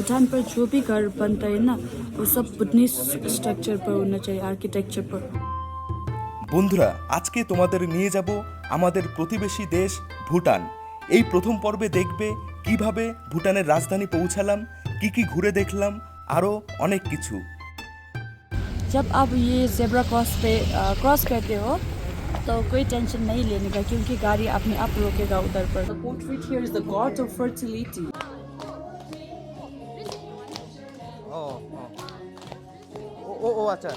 भूटान पर जो भी घर बनता है ना वो सब बुद्धिस्ट स्ट्रक्चर पर होना चाहिए, आर्किटेक्चर पर। বন্ধুরা, আজকে তোমাদের নিয়ে যাব আমাদের প্রতিবেশী দেশ ভুটান। এই প্রথম পর্বে দেখবে কিভাবে ভুটানের রাজধানী পৌঁছালাম, কি ঘুরে দেখলাম, আরও অনেক কিছু। जब आप ये जेब्रा क्रॉस करते हो तो कोई टेंशन नहीं लेने का, क्योंकि गाड़ी अपने आप रोकेगा उधर पर। The portrait here is the god of fertility. আচ্ছা।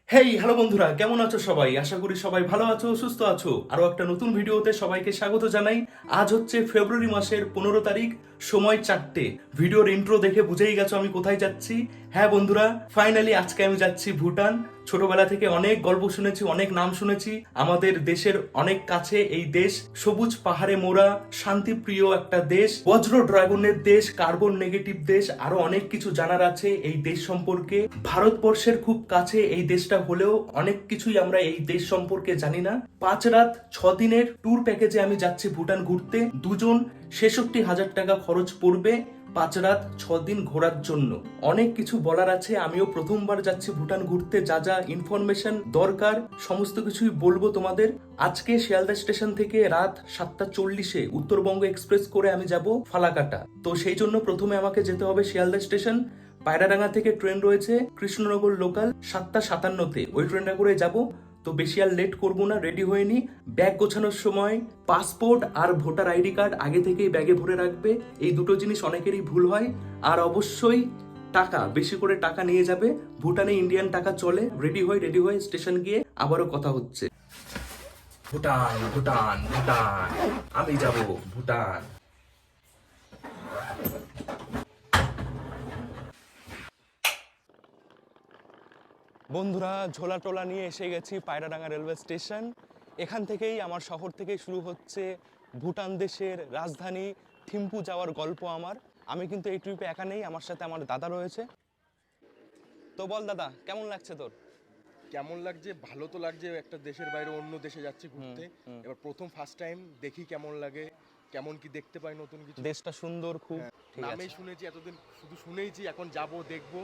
হেই হ্যালো বন্ধুরা, কেমন আছো সবাই? আশা করি সবাই ভালো আছো, সুস্থ আছো। আরো একটা নতুন ভিডিওতে সবাইকে স্বাগত জানাই। আজ হচ্ছে ফেব্রুয়ারি মাসের 15 তারিখ, সময় 4টে। ভিডিওর ইন্ট্রো দেখে বুঝেই গেছো আমি কোথায় যাচ্ছি। হ্যাঁ বন্ধুরা, ফাইনালি আজকে আমি যাচ্ছি ভুটান। ছোটবেলা থেকে অনেক গল্প শুনেছি, অনেক নাম শুনেছি। আমাদের দেশের অনেক কাছে এই দেশ, সবুজ পাহাড়ে মোড়া, শান্তিপ্রিয় একটা দেশ, বজ্র ড্রাগনের দেশ, কার্বন নেগেটিভ দেশ, আরো অনেক কিছু জানার আছে এই দেশ সম্পর্কে। ভারতবর্ষের খুব কাছে এই দেশটা হলেও অনেক কিছুই আমরা এই দেশ সম্পর্কে জানি না। 5 রাত 6 দিনের ট্যুর প্যাকেজে আমি যাচ্ছি ভুটান ঘুরতে। দুজন 66,000 টাকা খরচ পড়বে 5 রাত 6 দিন ঘোরার জন্য। অনেক কিছু বলার আছে। আমিও প্রথমবার যাচ্ছি ভুটান ঘুরতে, যা যা ইনফরমেশন দরকার সমস্ত কিছুই বলবো তোমাদের। আজকে শিয়ালদা স্টেশন থেকে রাত 7:40-এ উত্তরবঙ্গ এক্সপ্রেস করে আমি যাব ফালাকাটা। তো সেই জন্য প্রথমে আমাকে যেতে হবে শিয়ালদা স্টেশন। পায়রাডাঙ্গা থেকে ট্রেন রয়েছে কৃষ্ণনগর লোকাল 7:57-তে, ওই ট্রেনটা করে যাব। তো বেশি আর লেট করবো না, রেডি হয়ে নি। ব্যাগ গোছানোর সময় পাসপোর্ট আর ভোটার আইডি কার্ড আগে থেকেই ব্যাগে ভরে রাখবে। এই দুটো জিনিস অনেকেরই ভুল হয়। আর অবশ্যই টাকা, বেশি করে টাকা নিয়ে যাবে। ভুটানে ইন্ডিয়ান টাকা চলে। রেডি হয়ে স্টেশন গিয়ে আবারও কথা হচ্ছে। ভুটান ভুটান ভুটান, আমি যাব ভুটান। বন্ধুরা, ঝোলা টোলা নিয়ে এসে গেছি পায়রাডাঙ্গা রেলওয়ে স্টেশন। এখান থেকেই আমার শহর থেকেই শুরু হচ্ছে ভুটান দেশের রাজধানী থিম্পু যাওয়ার গল্প আমার। আমি কিন্তু এই ট্রিপে একা নেই, আমার সাথে আমার দাদা রয়েছে। তো বল দাদা, কেমন লাগছে তোর? কেমন লাগছে? ভালো তো লাগছে, একটা দেশের বাইরে অন্য দেশে যাচ্ছি ঘুরতে। এবার ফার্স্ট টাইম দেখি কেমন লাগে, কেমন কি দেখতে পাই নতুন কিছু। দেশটা সুন্দর খুব। নামেই শুনেছি, এতদিন শুধু শুনেইছি, এখন যাব দেখবো।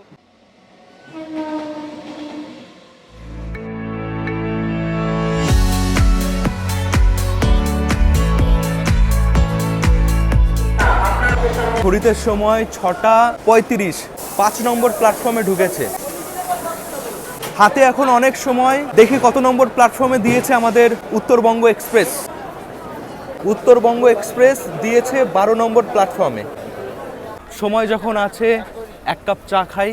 ঘড়িতে সময় 6:35, 5 নম্বর প্ল্যাটফর্মে ঢুকেছে। হাতে এখন অনেক সময়, দেখি কত নম্বর প্ল্যাটফর্মে দিয়েছে আমাদের উত্তরবঙ্গ এক্সপ্রেস। উত্তরবঙ্গ এক্সপ্রেস দিয়েছে 12 নম্বর প্ল্যাটফর্মে। সময় যখন আছে, এক কাপ চা খাই।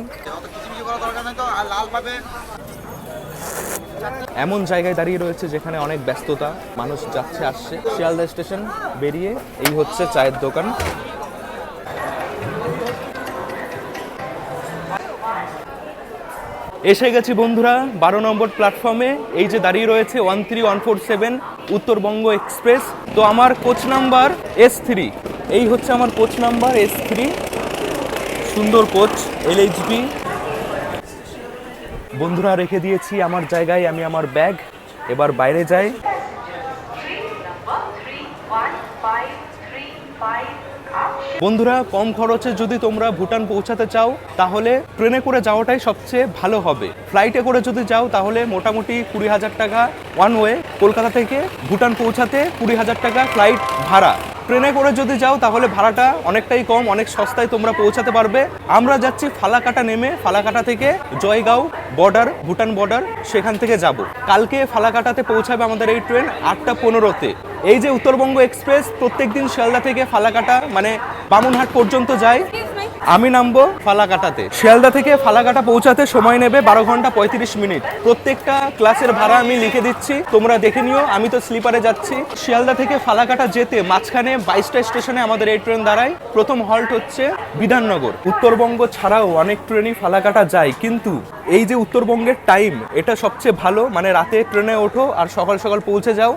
এমন জায়গায় দাঁড়িয়ে রয়েছে যেখানে অনেক ব্যস্ততা, মানুষ যাচ্ছে আসছে। শিয়ালদা স্টেশন বেরিয়ে এই হচ্ছে চায়ের দোকান। এসে গেছি বন্ধুরা 12 নম্বর প্ল্যাটফর্মে। এই যে দাঁড়িয়ে রয়েছে 13147 উত্তরবঙ্গ এক্সপ্রেস। তো আমার কোচ নাম্বার S3, এই হচ্ছে আমার কোচ নাম্বার S3। সুন্দর কোচ, LHB। বন্ধুরা, রেখে দিয়েছি আমার জায়গায় আমি আমার ব্যাগ। এবার বাইরে যাই। বন্ধুরা, কম খরচে যদি তোমরা ভুটান পৌঁছাতে চাও তাহলে ট্রেনে করে যাওয়াটাই সবচেয়ে ভালো হবে। ফ্লাইটে করে যদি যাও তাহলে মোটামুটি 20,000 টাকা ওয়ান ওয়ে। কলকাতা থেকে ভুটান পৌঁছাতে 20,000 টাকা ফ্লাইট ভাড়া। ট্রেনে করে যদি যাও তাহলে ভাড়াটা অনেকটাই কম, অনেক সস্তায় তোমরা পৌঁছাতে পারবে। আমরা যাচ্ছি ফালাকাটা নেমে, ফালাকাটা থেকে জয়গাঁও বর্ডার, ভুটান বর্ডার, সেখান থেকে যাব। কালকে ফালাকাটাতে পৌঁছাবে আমাদের এই ট্রেন 8:15-তে। এই যে উত্তরবঙ্গ এক্সপ্রেস প্রত্যেকদিন শিয়ালদা থেকে ফালাকাটা মানে বামুনহাট পর্যন্ত যায়। আমি নামবো ফালাকাটাতে। শিয়ালদা থেকে ফালাকাটা পৌঁছাতে সময় নেবে 12 ঘন্টা 35 মিনিট। প্রত্যেকটা ক্লাসের ভাড়া আমি লিখে দিচ্ছি, তোমরা দেখে নিও। আমি তো স্লিপারে যাচ্ছি। শিয়ালদা থেকে ফালাকাটা যেতে মাঝখানে 22টা স্টেশনে আমাদের এই ট্রেন দাঁড়ায়। প্রথম হল্ট হচ্ছে বিধাননগর। উত্তরবঙ্গ ছাড়াও অনেক ট্রেনই ফালাকাটা যায়, কিন্তু এই যে উত্তরবঙ্গের টাইম, এটা সবচেয়ে ভালো। মানে রাতে ট্রেনে ওঠো আর সকাল সকাল পৌঁছে যাও।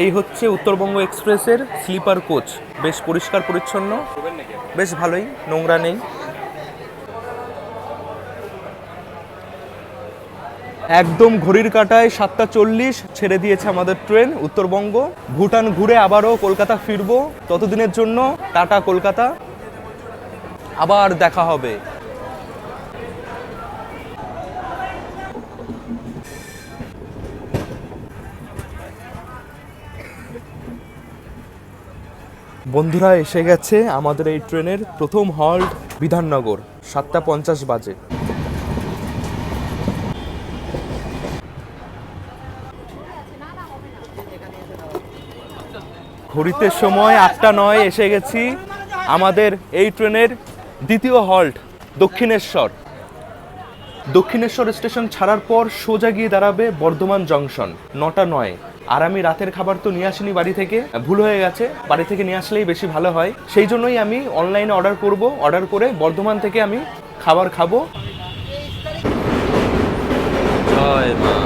এই হচ্ছে উত্তরবঙ্গ এক্সপ্রেসের স্লিপার কোচ। বেশ পরিষ্কার পরিচ্ছন্ন, বেশ ভালোই, নোংরা নেই। একদম ঘড়ির কাঁটায় 7:40 ছেড়ে দিয়েছে আমাদের ট্রেন উত্তরবঙ্গ। ভুটান ঘুরে আবারও কলকাতা ফিরবো। ততদিনের জন্য টাটা কলকাতা। আবার দেখা হবে। বন্ধুরা এসে গেছে আমাদের এই ট্রেনের প্রথম হল্ট বিধাননগর। 7:50 বাজে। ঘড়িতে সময় 8:09, এসে গেছি আমাদের এই ট্রেনের দ্বিতীয় হল্ট দক্ষিণেশ্বর। দক্ষিণেশ্বর স্টেশন ছাড়ার পর সোজা গিয়ে দাঁড়াবে বর্ধমান জংশন। 9:09। আর আমি রাতের খাবার তো নিয়ে আসিনি বাড়ি থেকে, ভুল হয়ে গেছে, বাড়ি থেকে নিয়ে আসলেই বেশি ভালো হয়। সেই জন্যই আমি অনলাইনে অর্ডার করব, অর্ডার করে বর্ধমান থেকে আমি খাবার খাবো। জয় মা।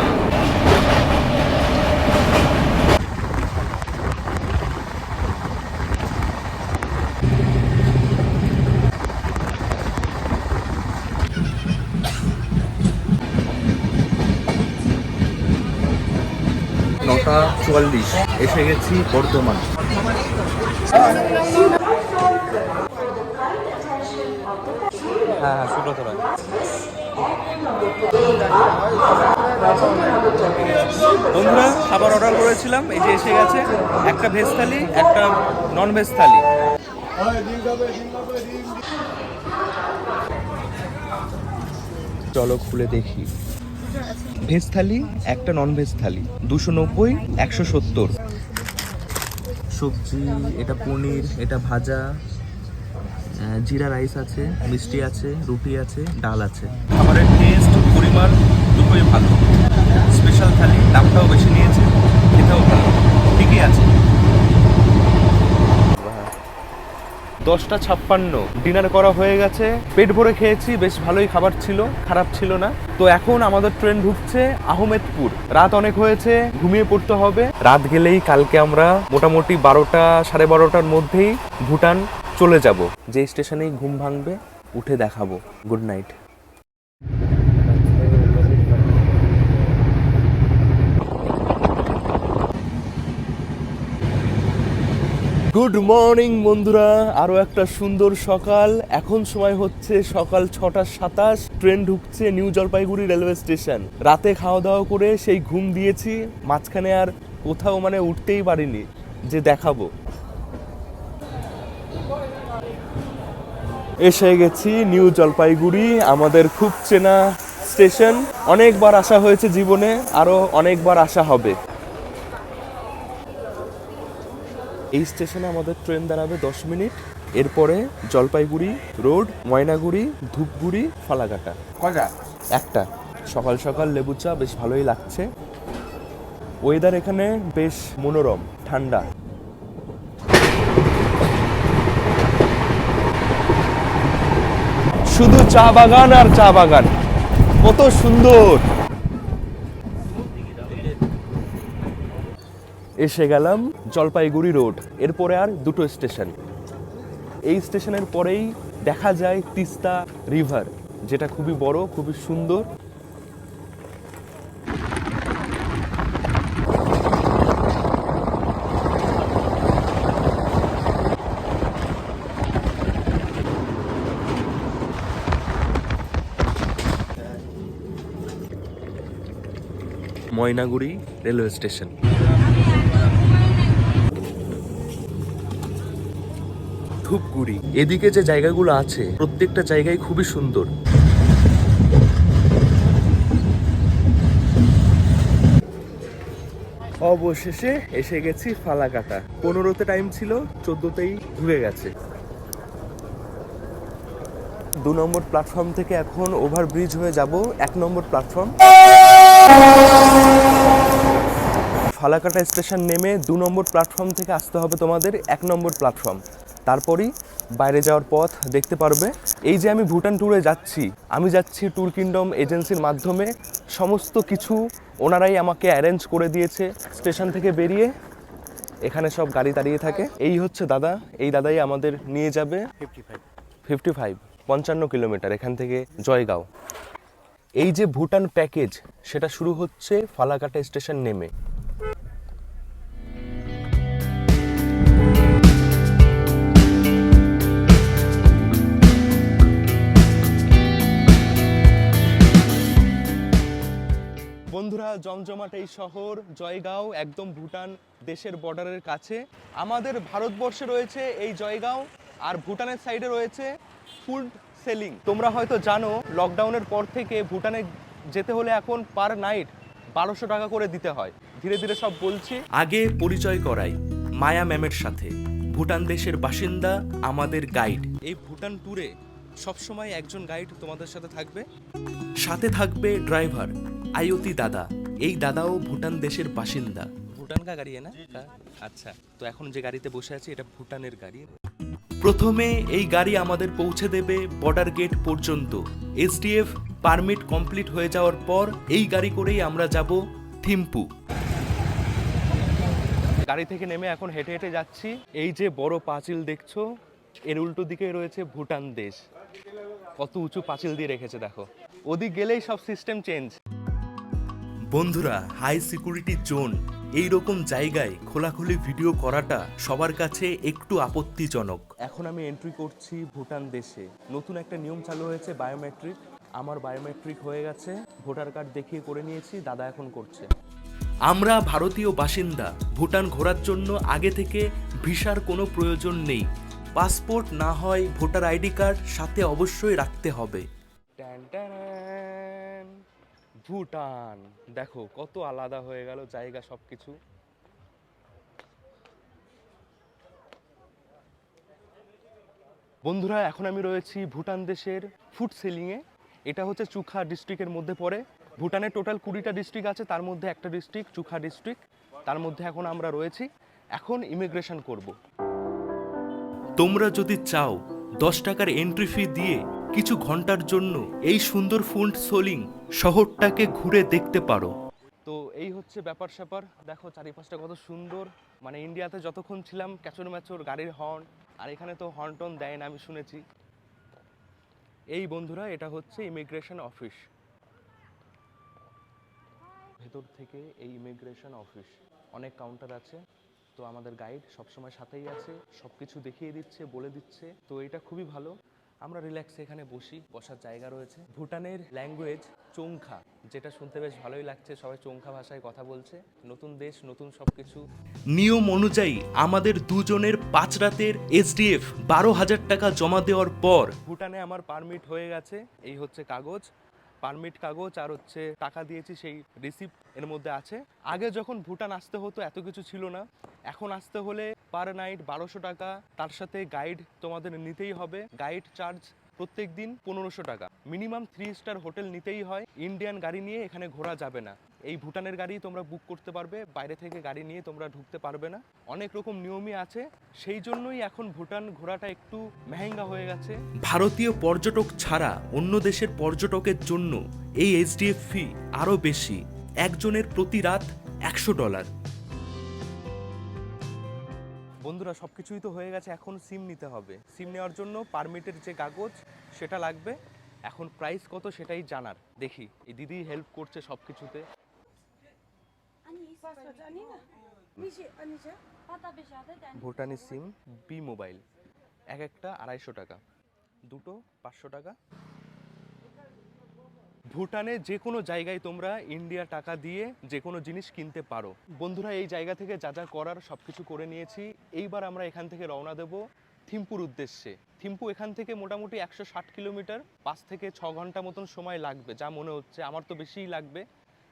নটা 44, এসে গেছি বর্ধমান। হ্যাঁ সুব্রত রায়। বন্ধুরা খাবার অর্ডার করেছিলাম, এই যে এসে গেছে। একটা ভেজ থালি, একটা নন ভেজ থালি। চলো খুলে দেখি। ভেজ থালি, একটা নন ভেজ থালি, 290, 170। সবজি, এটা পনির, এটা ভাজা, জিরা রাইস আছে, মিষ্টি আছে, রুটি আছে, ডাল আছে। খাবারের টেস্ট, পরিমাণ দুটোই ভালো। স্পেশাল থালি, দামটাও বেশি নিয়েছে, খেতেও ভালো, ঠিকই আছে। 10:56, ডিনার করা হয়ে গেছে, পেট ভরে খেয়েছি, বেশ ভালোই খাবার ছিল, খারাপ ছিল না। তো এখন আমাদের ট্রেন ঢুকছে আহমেদপুর। রাত অনেক হয়েছে, ঘুমিয়ে পড়তে হবে। রাত গেলেই কালকে আমরা মোটামুটি 12টা, 12:30টার মধ্যেই ভুটান চলে যাব। যে স্টেশনেই ঘুম ভাঙবে উঠে দেখাবো। Good night. গুড মর্নিং বন্ধুরা, আরও একটা সুন্দর সকাল। এখন সময় হচ্ছে সকাল 6:27। ট্রেন ঢুকছে নিউ জলপাইগুড়ি রেলওয়ে স্টেশন। রাতে খাওয়া দাওয়া করে সেই ঘুম দিয়েছি, মাঝখানে আর কোথাও উঠতেই পারিনি যে দেখাবো। এসে গেছি নিউ জলপাইগুড়ি, আমাদের খুব চেনা স্টেশন। অনেকবার আসা হয়েছে জীবনে, আরও অনেকবার আসা হবে। এই স্টেশনে আমাদের ট্রেন দাঁড়াবে 10 মিনিট। এরপরে জলপাইগুড়ি রোড, ময়নাগুড়ি, ধূপগুড়ি, ফালাকাটা। কয়টা? একটা। সকাল সকাল লেবু চা, বেশ ভালোই লাগছে। ওয়েদার এখানে বেশ মনোরম, ঠান্ডা। শুধু চা বাগান আর চা বাগান, কত সুন্দর। এসে গেলাম জলপাইগুড়ি রোড। এরপরে আর দুটো স্টেশন। এই স্টেশনের পরেই দেখা যায় তিস্তা রিভার, যেটা খুবই বড়, খুবই সুন্দর। Maynaguri railway station. ধূপগুড়ি। এদিকে যে জায়গাগুলো আছে প্রত্যেকটা জায়গায় খুবই সুন্দর। অবশেষে এসে গেছি ফালাকাটা। 15তে টাইম ছিল, 14তেই ঘুরে গেছে। 2 নম্বর প্ল্যাটফর্ম থেকে এখন ওভারব্রিজ হয়ে যাব 1 নম্বর প্ল্যাটফর্ম। ফালাকাটা স্টেশন নেমে 2 নম্বর প্ল্যাটফর্ম থেকে আসতে হবে তোমাদের 1 নম্বর প্ল্যাটফর্ম। তারপরই বাইরে যাওয়ার পথ দেখতে পারবে। এই যে আমি ভুটান ট্যুরে যাচ্ছি, আমি যাচ্ছি ট্যুর কিংডম এজেন্সির মাধ্যমে। সমস্ত কিছু ওনারাই আমাকে অ্যারেঞ্জ করে দিয়েছে। স্টেশন থেকে বেরিয়ে এখানে সব গাড়ি দাঁড়িয়ে থাকে। এই হচ্ছে দাদা, এই দাদাই আমাদের নিয়ে যাবে 55 কিলোমিটার এখান থেকে জয়গাঁও। এই যে ভুটান প্যাকেজ, সেটা শুরু হচ্ছে ফালাকাটা স্টেশন নেমে। বন্ধুরা, জমজমাট এই শহর জয়গাঁও একদম ভুটান দেশের বর্ডারের কাছে। আমাদের ভারতবর্ষে রয়েছে এই জয়গাঁও, আর ভুটানের সাইডে রয়েছে ফুড সেলিং। তোমরা হয়তো জানো লকডাউনের পর থেকে ভুটানে যেতে হলে এখন পার নাইট 1200 টাকা করে দিতে হয়। ধীরে ধীরে সব বলছি। আগে পরিচয় করাই মায়া ম্যামের সাথে, ভুটান দেশের বাসিন্দা, আমাদের গাইড। এই ভুটান ট্যুরে সবসময় একজন গাইড তোমাদের সাথে থাকবে, সাথে থাকবে ড্রাইভার আয়তি দাদা। এই দাদাও ভুটান দেশের বাসিন্দা। ভুটান কা গাড়ি না? আচ্ছা, তো এখন যে গাড়িতে বসে আছি এটা ভুটানের গাড়ি। প্রথমে এই গাড়ি আমাদের পৌঁছে দেবে বর্ডার গেট পর্যন্ত। এসডিএফ পারমিট কমপ্লিট হয়ে যাওয়ার পর এই গাড়ি করেই আমরা যাব থিম্পু। গাড়ি থেকে নেমে এখন হেঁটে হেঁটে যাচ্ছি। এই যে বড় পাঁচিল দেখছো, এর উল্টো দিকে রয়েছে ভুটান দেশ। কত উঁচু পাঁচিল দিয়ে রেখেছে দেখো। ওদিক গেলেই সব সিস্টেম চেঞ্জ। বন্ধুরা, হাই সিকিউরিটি জোন এইরকম জায়গায় খোলাখুলি ভিডিও করাটা সবার কাছে একটু আপত্তিজনক। এখন আমি এন্ট্রি করছি ভুটান দেশে। নতুন একটা নিয়ম চালু হয়েছে, বায়োমেট্রিক। আমার বায়োমেট্রিক হয়ে গেছে, ভোটার কার্ড দেখিয়ে করে নিয়েছি, দাদা এখন করছে। আমরা ভারতীয় বাসিন্দা, ভুটান ঘোরার জন্য আগে থেকে ভিসার কোনো প্রয়োজন নেই। পাসপোর্ট না হয় ভোটার আইডি কার্ড সাথে অবশ্যই রাখতে হবে। ভুটান দেখো কত আলাদা হয়ে গেল জায়গা, সবকিছু। বন্ধুরা, এখন আমি রয়েছি ভুটান দেশের ফুড সেলিংয়ে। এটা হচ্ছে চুখা ডিস্ট্রিক্টের মধ্যে পড়ে। ভুটানের টোটাল 20টা ডিস্ট্রিক্ট আছে, তার মধ্যে একটা ডিস্ট্রিক্ট চুখা ডিস্ট্রিক্ট। তার মধ্যে এখন আমরা রয়েছি। এখন ইমিগ্রেশন করব। তোমরা যদি চাও 10 টাকার এন্ট্রি ফি দিয়ে কিছু ঘন্টার জন্য এই সুন্দর ফুড সেলিং শহরটাকে ঘুরে দেখতে পারো। তো এই হচ্ছে ব্যাপার স্যাপার। দেখো চারিপাশটা কত সুন্দর। মানে ইন্ডিয়াতে যতক্ষণ ছিলাম ক্যাচর ম্যাচর গাড়ির হর্ন, আর এখানে তো হর্ন টন দেয় না আমি শুনেছি। এই বন্ধুরা, এটা হচ্ছে ইমিগ্রেশন অফিস। ভেতর থেকে এই ইমিগ্রেশন অফিস, অনেক কাউন্টার আছে। তো আমাদের গাইড সবসময় সাথেই আছে, সব কিছু দেখিয়ে দিচ্ছে, বলে দিচ্ছে। তো এটা খুবই ভালো। আমরা রিল্যাক্সে এখানে বসি, বসার জায়গা রয়েছে। ভুটানের ল্যাঙ্গুয়েজ চোংখা, যেটা শুনতে বেশ ভালোই লাগছে। সবাই চোংখা ভাষায় কথা বলছে। নতুন দেশ, নতুন সব কিছু। নিয়ম অনুযায়ী আমাদের দুজনের 5 রাতের এসডিএফ 12,000 টাকা জমা দেওয়ার পর ভুটানে আমার পারমিট হয়ে গেছে। এই হচ্ছে কাগজ, পারমিট কাগজ, আর হচ্ছে টাকা দিয়েছি সেই রিসিপ্ট এর মধ্যে আছে। আগে যখন ভুটান আসতে হতো এত কিছু ছিল না। এখন আসতে হলে পার নাইট 1200 টাকা, তার সাথে গাইড তোমাদের নিতেই হবে। গাইড চার্জ প্রত্যেক দিন 1500 টাকা। মিনিমাম 3 স্টার হোটেল নিতেই হয়। ইন্ডিয়ান গাড়ি নিয়ে এখানে ঘোরা যাবে না। এই ভুটানের গাড়ি তোমরা বুক করতে পারবে, বাইরে থেকে গাড়ি নিয়ে তোমরা ঢুকতে পারবে না। অনেক রকম নিয়মই আছে, সেই জন্যই এখন ভুটান ঘোরাটা একটু মেহেঙ্গা হয়ে গেছে। ভারতীয় পর্যটক ছাড়া অন্য দেশের পর্যটকের জন্য এই এসডিএফ ফি আরও বেশি। একজনের প্রতি রাত $100। বন্ধুরা, সব কিছুই তো হয়ে গেছে, এখন সিম নিতে হবে। সিম নেওয়ার জন্য পারমিটের যে কাগজ সেটা লাগবে। এখন প্রাইস কত সেটাই জানার। দেখি এই দিদি হেল্প করছে সব কিছুতে। ভুটানি সিম বি মোবাইল, এক একটা 250 টাকা, দুটো 500 টাকা। ভুটানে যে কোনো জায়গায় তোমরা ইন্ডিয়া টাকা দিয়ে যে কোনো জিনিস কিনতে পারো। বন্ধুরা, এই জায়গা থেকে যা যা করার সব কিছু করে নিয়েছি। এইবার আমরা এখান থেকে রওনা দেব থিম্পুর উদ্দেশ্যে। থিম্পু এখান থেকে মোটামুটি 160 কিলোমিটার, 5 থেকে 6 ঘন্টা মতন সময় লাগবে যা মনে হচ্ছে। আমার তো বেশিই লাগবে,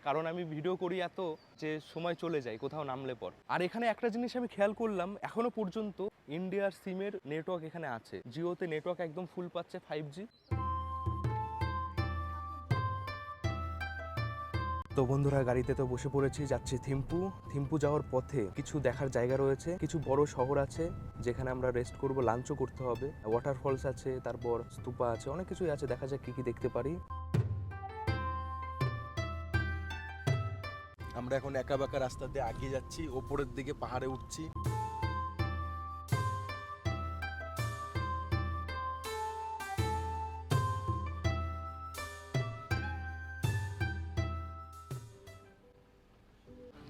কারণ আমি ভিডিও করি এত যে সময় চলে যায় কোথাও নামলে পর। আর এখানে একটা জিনিস আমি খেয়াল করলাম, এখনো পর্যন্ত ইন্ডিয়ার সিমের নেটওয়ার্ক এখানে আছে। জিওতে নেটওয়ার্ক একদম ফুল পাচ্ছে, 5G। তো বন্ধুরা, গাড়িতে তো বসে পড়েছি, যাচ্ছি থিম্পু। থিম্পু যাওয়ার পথে কিছু দেখার জায়গা রয়েছে, কিছু বড় শহর আছে যেখানে আমরা রেস্ট করব, লাঞ্চও করতে হবে। ওয়াটারফলস আছে, তারপর স্তূপা আছে, অনেক কিছুই আছে। দেখা যাক কি কি দেখতে পারি। আমরা এখন একা বাঁকা রাস্তা দিয়ে এগিয়ে যাচ্ছি, ওপরের দিকে পাহাড়ে উঠছি।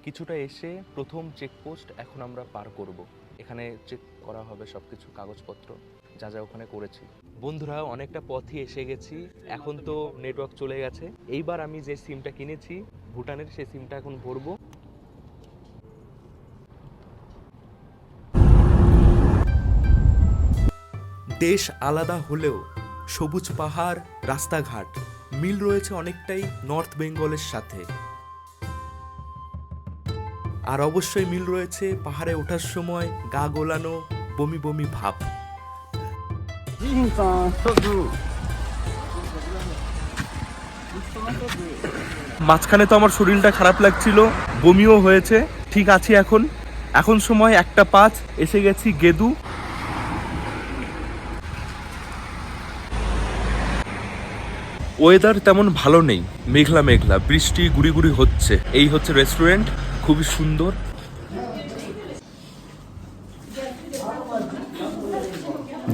কিছুটা এসে প্রথম চেকপোস্ট এখন আমরা পার করব। এখানে চেক করা হবে সব কিছু কাগজপত্র যা যা ওখানে করেছি। বন্ধুরা, অনেকটা পথই এসে গেছি, এখন তো নেটওয়ার্ক চলে গেছে। এইবার আমি যে সিমটা কিনেছি ভুটানের, সেই সিমটা এখন ভরবো। দেশ আলাদা হলেও সবুজ পাহাড়, রাস্তাঘাট মিল রয়েছে অনেকটাই নর্থ বেঙ্গলের সাথে। আর অবশ্যই মিল রয়েছে পাহাড়ে ওঠার সময় গা গোলানো বমি বমি ভাব। মাঝখানে তো আমার শরীরটা খারাপ লাগছিল, বমিও হয়েছে, ঠিক আছে এখন। এখন সময় 1:05, এসে গেছি গেদু। ওয়েদার তেমন ভালো নেই, মেঘলা মেঘলা, বৃষ্টি গুড়ি গুড়ি হচ্ছে। এই হচ্ছে রেস্টুরেন্ট, খুবই সুন্দর।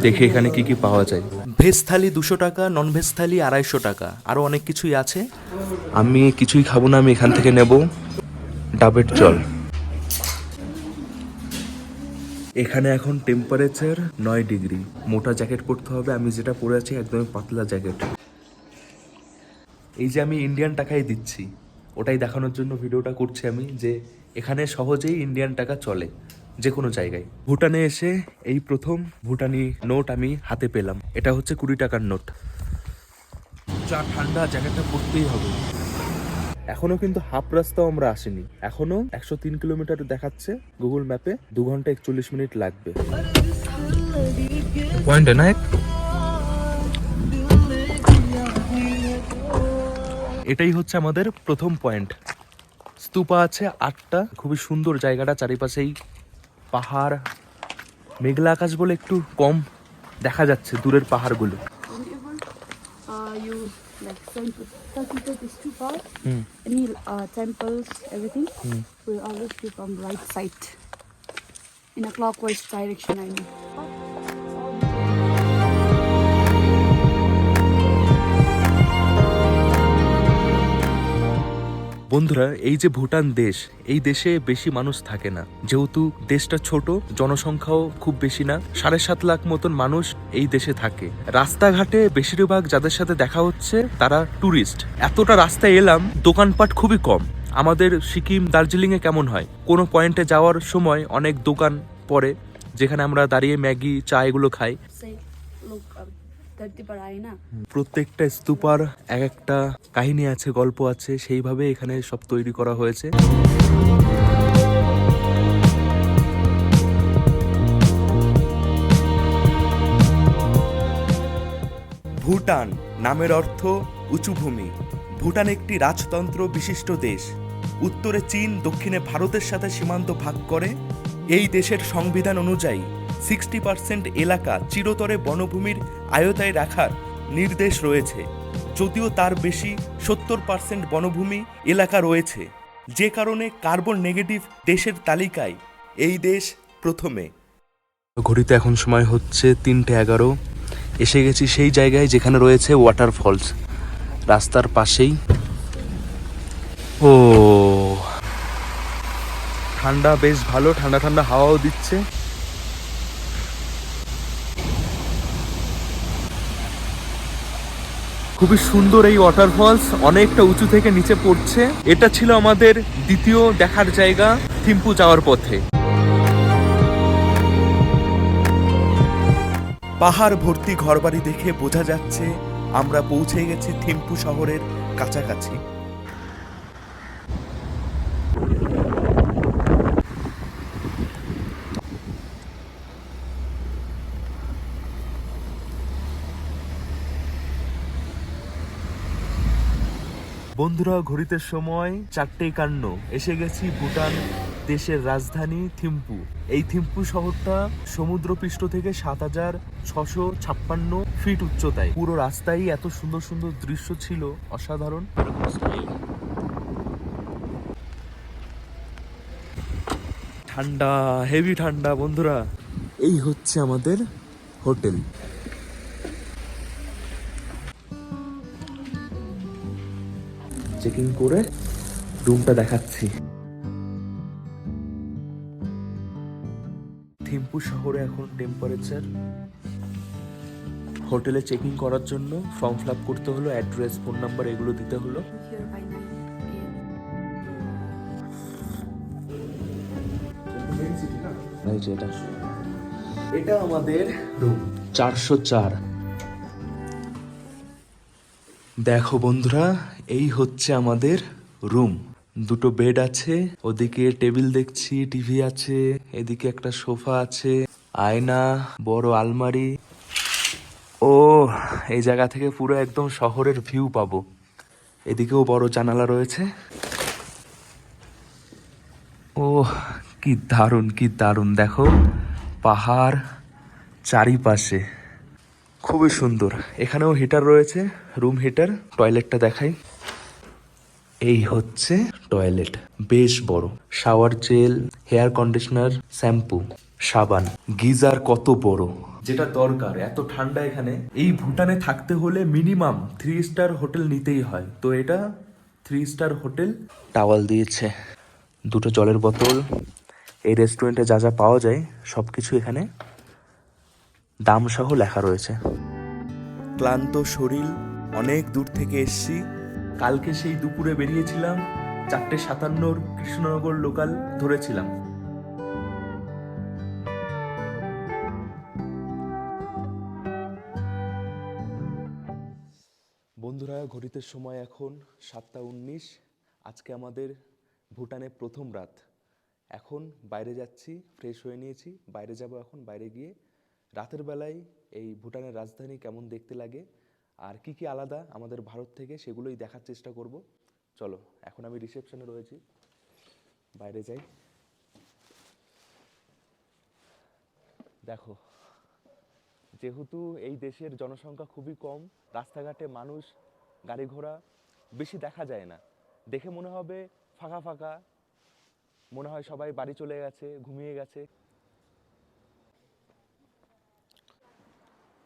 দেখে এখানে কি কি পাওয়া যায়। ভেজ থালি 200 টাকা, নন ভেজ থালি 250 টাকা, আরো অনেক কিছুই আছে। আমি কিছুই খাবো না, আমি এখান থেকে নেব ডাবের জল। এখানে এখন টেম্পারেচার 9 ডিগ্রি। মোটা জ্যাকেট পরতে হবে, আমি যেটা পরে আছি একদমই পাতলা জ্যাকেট। এই যে আমি ইন্ডিয়ান টাকাই দিচ্ছি, ওটাই দেখানোর জন্য ভিডিওটা করছি আমি, যে এখানে সহজেই ইন্ডিয়ান টাকা চলে যে কোনো জায়গায়। ভুটানে এসে এই প্রথম ভুটানি নোট আমি হাতে পেলাম। এটা হচ্ছে 20 টাকার নোট। যা ঠান্ডা, জ্যাকেটটা পরতেই হবে। এখনো কিন্তু হাফ রাস্তাও আমরা আসিনি, এখনো 103 কিলোমিটার দেখাচ্ছে গুগল ম্যাপে। 2 ঘন্টা 41 মিনিট লাগবে। পয়েন্টে না, এটাই হচ্ছে আমাদের প্রথম পয়েন্ট। স্তূপা আছে 8টা, খুবই সুন্দর জায়গাটা, চারিপাশেই পাহাড়, মেঘলা আকাশ বলে একটু কম দেখা যাচ্ছে দূরের পাহাড়গুলো। Whenever you like going to Turkey is too far, any temples, everything, will always be from right side, in a clockwise direction, I mean. বন্ধুরা, এই যে ভুটান দেশ, এই দেশে বেশি মানুষ থাকে না, যেহেতু দেশটা ছোট, জনসংখ্যাও খুব বেশি না। 7.5 লাখ মতন মানুষ এই দেশে থাকে। রাস্তাঘাটে বেশিরভাগ যাদের সাথে দেখা হচ্ছে তারা ট্যুরিস্ট। এতটা রাস্তায় এলাম, দোকানপাট খুবই কম। আমাদের সিকিম, দার্জিলিং এ কেমন হয়, কোনো পয়েন্টে যাওয়ার সময় অনেক দোকান পড়ে, যেখানে আমরা দাঁড়িয়ে ম্যাগি, চা এগুলো খাই। Say, look, धरती पर आए ना। প্রত্যেকটা স্তূপার এক একটা কাহিনী আছে, গল্প আছে, সেইভাবে এখানে সব তৈরি করা হয়েছে। ভুটান নামের অর্থ উঁচু ভূমি। ভুটান একটি রাজতন্ত্র বিশিষ্ট দেশ। উত্তরে চীন, দক্ষিণে ভারতের সাথে সীমান্ত ভাগ করে। এই দেশের সংবিধান অনুযায়ী 60% এলাকা চিরতরে বনভূমির আয়তায় রাখার নির্দেশ রয়েছে, যদিও তার বেশি 70% বনভূমি এলাকা রয়েছে, যে কারণে কার্বন নেগেটিভ দেশের তালিকায় এই দেশ প্রথমে। ঘড়িতে এখন সময় হচ্ছে 3:11। এসে গেছি সেই জায়গায় যেখানে রয়েছে ওয়াটারফলস, রাস্তার পাশেই। ও ঠান্ডা, বেশ ভালো, ঠান্ডা ঠান্ডা হাওয়াও দিচ্ছে। খুবই সুন্দর এই ওয়াটারফলস, অনেকটা উঁচু থেকে নিচে পড়ছে। এটা ছিল আমাদের দ্বিতীয় দেখার জায়গা থিম্পু যাওয়ার পথে। পাহাড় ভর্তি ঘরবাড়ি দেখে বোঝা যাচ্ছে আমরা পৌঁছে গেছি থিম্পু শহরের কাছাকাছি। বন্ধুরা, ঘড়িতে সময় 4:51। এসে গেছি ভুটান দেশের রাজধানী থিম্পু। এই থিম্পু শহরটা সমুদ্রপৃষ্ঠ থেকে 7,656 ফিট উচ্চতায়। পুরো রাস্তায় এত সুন্দর সুন্দর দৃশ্য ছিল, অসাধারণ। ঠান্ডা, হেভি ঠান্ডা। বন্ধুরা, এই হচ্ছে আমাদের হোটেল। চেকিং করে রুমটা দেখাচ্ছি। থিম্পু শহরে এখন টেম্পারেচার। হোটেলে চেকিং করার জন্য ফর্ম ফিল আপ করতে হলো, অ্যাড্রেস, ফোন নাম্বার এগুলো দিতে হলো। Here by 9 a.m. এই যে এটা আমাদের রুম 404। দেখো বন্ধুরা, এই হচ্ছে আমাদের রুম। দুটো বেড আছে, ওদিকে টেবিল দেখছি, টিভি আছে, এদিকে একটা সোফা আছে, আয়না, বড় আলমারি। ও, এই জায়গা থেকে পুরো একদম শহরের ভিউ পাবো। এদিকেও বড় জানালা রয়েছে। ও, কি দারুণ, কি দারুণ! দেখো পাহাড় চারিপাশে, খুবই সুন্দর। এখানেও হিটার রয়েছে, রুম হিটার। টয়লেটটা দেখাই। এই হচ্ছে টয়লেট, বেশ বড়। Shower gel, hair conditioner, shampoo, সাবান, গিজার কত বড়, যেটা দরকার। এত ঠান্ডা এখানে। এই ভুটানে থাকতে হলে মিনিমাম 3 স্টার হোটেল নিতেই হয়, তো এটা 3 স্টার হোটেল। টাওয়াল দিয়েছে, দুটো জলের বোতল। এই রেস্টুরেন্টে যা যা পাওয়া যায় সবকিছু এখানে দাম সহ লেখা রয়েছে। ক্লান্ত শরীর, অনেক দূর থেকে এসছি। কালকে সেই দুপুরে বেরিয়েছিলাম, 4:57 কৃষ্ণনগর লোকাল ধরেছিলাম। বন্ধুরা, ঘড়িতে সময় এখন 7:19। আজকে আমাদের ভুটানে প্রথম রাত। এখন বাইরে যাচ্ছি, ফ্রেশ হয়ে নিয়েছি, বাইরে যাব। এখন বাইরে গিয়ে রাতের বেলায় এই ভুটানের রাজধানী কেমন দেখতে লাগে আর কি কি আলাদা আমাদের ভারত থেকে, সেগুলোই দেখার চেষ্টা করব। চলো, এখন আমি রিসেপশনে রয়েছি, বাইরে যাই। দেখো, যেহেতু এই দেশের জনসংখ্যা খুবই কম, রাস্তাঘাটে মানুষ, গাড়ি ঘোড়া বেশি দেখা যায় না। দেখে মনে হবে ফাঁকা ফাঁকা, মনে হয় সবাই বাড়ি চলে গেছে, ঘুমিয়ে গেছে।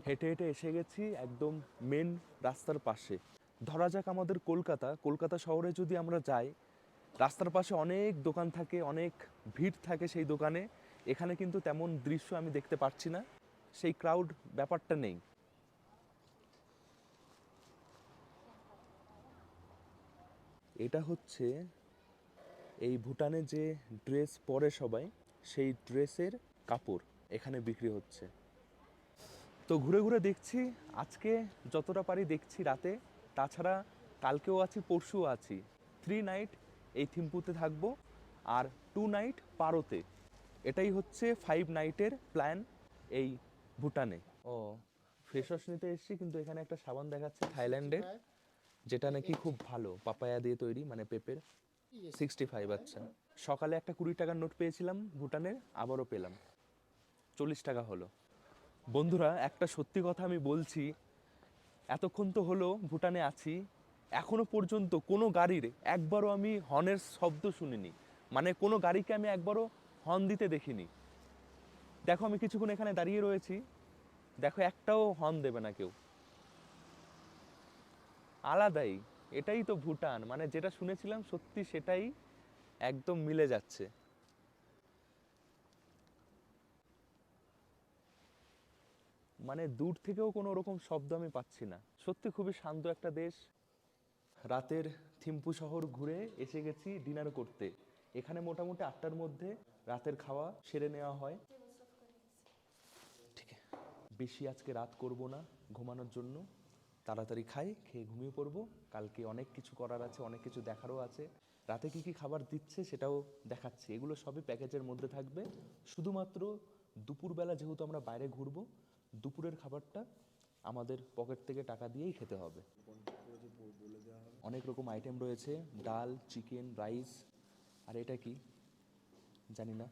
হেঁটে হেঁটে এসে গেছি একদম মেন রাস্তার পাশে। ধরা যাক আমাদের কলকাতা শহরে যদি আমরা যাই, রাস্তার পাশে অনেক দোকান থাকে, অনেক ভিড় থাকে সেই দোকানে। এখানে কিন্তু তেমন দৃশ্য আমি দেখতে পাচ্ছি না, সেই ক্রাউড ব্যাপারটা নেই। এটা হচ্ছে এই ভুটানে যে ড্রেস পরে সবাই, সেই ড্রেসের কাপড় এখানে বিক্রি হচ্ছে। তো ঘুরে ঘুরে দেখছি, আজকে যতটা পারি দেখছি রাতে। তাছাড়া কালকেও আছি, পরশুও আছি। 3 নাইট এই থিম্পুতে থাকবো আর 2 নাইট পারোতে। এটাই হচ্ছে 5 নাইটের প্ল্যান এই ভুটানে। ও, ফেস ওয়াশ নিতে এসেছি, কিন্তু এখানে একটা সাবান দেখাচ্ছে থাইল্যান্ডের, যেটা নাকি খুব ভালো, পাপায়া দিয়ে তৈরি, মানে পেঁপের। 65। আচ্ছা, সকালে একটা 20 টাকার নোট পেয়েছিলাম ভুটানের, আবারও পেলাম, 40 টাকা হলো। বন্ধুরা, একটা সত্যি কথা আমি বলছি, এতক্ষণ তো হলো ভুটানে আছি, এখনো পর্যন্ত কোনো গাড়ির একবারও আমি হর্নের শব্দ শুনিনি। মানে কোনো গাড়িকে আমি একবারও হর্ন দিতে দেখিনি। দেখো, আমি কিছুক্ষণ এখানে দাঁড়িয়ে রয়েছি, দেখো একটাও হর্ন দেবে না কেউ। আলাদাই, এটাই তো ভুটান, মানে যেটা শুনেছিলাম সত্যি সেটাই একদম মিলে যাচ্ছে। মানে দূর থেকেও কোনো রকম শব্দ আমি পাচ্ছি না। সত্যি খুবই শান্ত একটা দেশ। রাতের থিম্পু শহর ঘুরে এসে গেছি ডিনার করতে। এখানে মোটামুটি 8টার মধ্যে রাতের খাওয়া সেরে নেওয়া হয়। ঠিক আছে, বেশি আজকে রাত করব না, ঘুমানোর জন্য তাড়াতাড়ি খাই, খেয়ে ঘুমিয়ে পড়বো। কালকে অনেক কিছু করার আছে, অনেক কিছু দেখারও আছে। রাতে কি কি খাবার দিচ্ছে সেটাও দেখাচ্ছি। এগুলো সবই প্যাকেজের মধ্যে থাকবে। শুধুমাত্র দুপুরবেলা যেহেতু আমরা বাইরে ঘুরবো, দুপুরের খাবারটা আমাদের পকেট থেকে টাকা দিয়েই খেতে হবে। অনেক রকম আইটেম রয়েছে, ডাল, চিকেন, রাইস, আর এটা কি জানি না।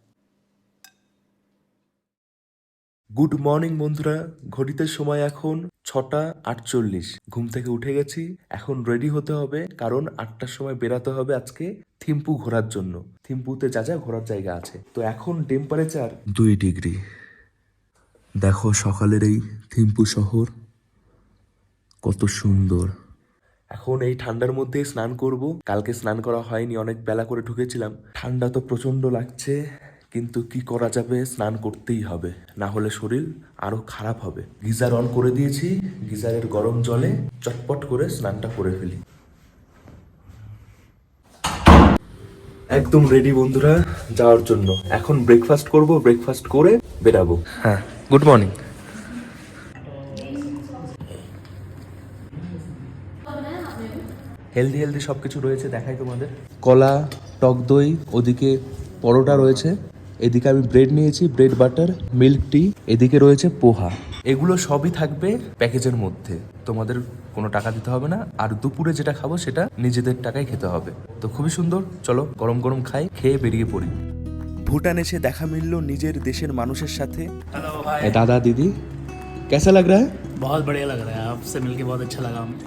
গুড মর্নিং বন্ধুরা, ঘড়িতে সময় এখন 6:48। ঘুম থেকে উঠে গেছি, এখন রেডি হতে হবে, কারণ 8টার সময় বেরাতে হবে আজকে থিম্পু ঘোরার জন্য। থিম্পুতে যা যা ঘোরার জায়গা আছে। তো এখন টেম্পারেচার 2 ডিগ্রি। দেখো সকালের এই থিম্পু শহর কত সুন্দর। এখন এই ঠান্ডার মধ্যে স্নান করব। কালকে স্নান করা হয়নি, অনেক বেলা করে ঢুকেছিলাম। ঠান্ডা তো প্রচন্ড লাগছে, কিন্তু কি করা যাবে, স্নান করতেই হবে, না হলে শরীর আরো খারাপ হবে। গিজার অন করে দিয়েছি, গিজারের গরম জলে চটপট করে স্নানটা করে ফেলি। একদম রেডি বন্ধুরা যাওয়ার জন্য। এখন ব্রেকফাস্ট করব, ব্রেকফাস্ট করে বেরাবো। হ্যাঁ, গুড মর্নিং। হেলদি হেলদি সব কিছু রয়েছে, দেখাই তোমাদের। কলা, টক দই, ওদিকে পরোটা রয়েছে, এদিকে আমি ব্রেড নিয়েছি, ব্রেড বাটার, মিল্ক টি, এদিকে রয়েছে পোহা। এগুলো সবই থাকবে প্যাকেজের মধ্যে, তোমাদের কোনো টাকা দিতে হবে না। আর দুপুরে যেটা খাবো সেটা নিজেদের টাকায় খেতে হবে। তো খুবই সুন্দর, চলো গরম গরম খাই, খেয়ে বেরিয়ে পড়ি। ভুটান এসে দেখা মিলল নিজের দেশের মানুষের সাথে। हेलो भाई। দাদা দিদি, कैसा लग रहा है? बहुत बढ़िया लग रहा है, आपसे मिलके बहुत अच्छा लगा हमें।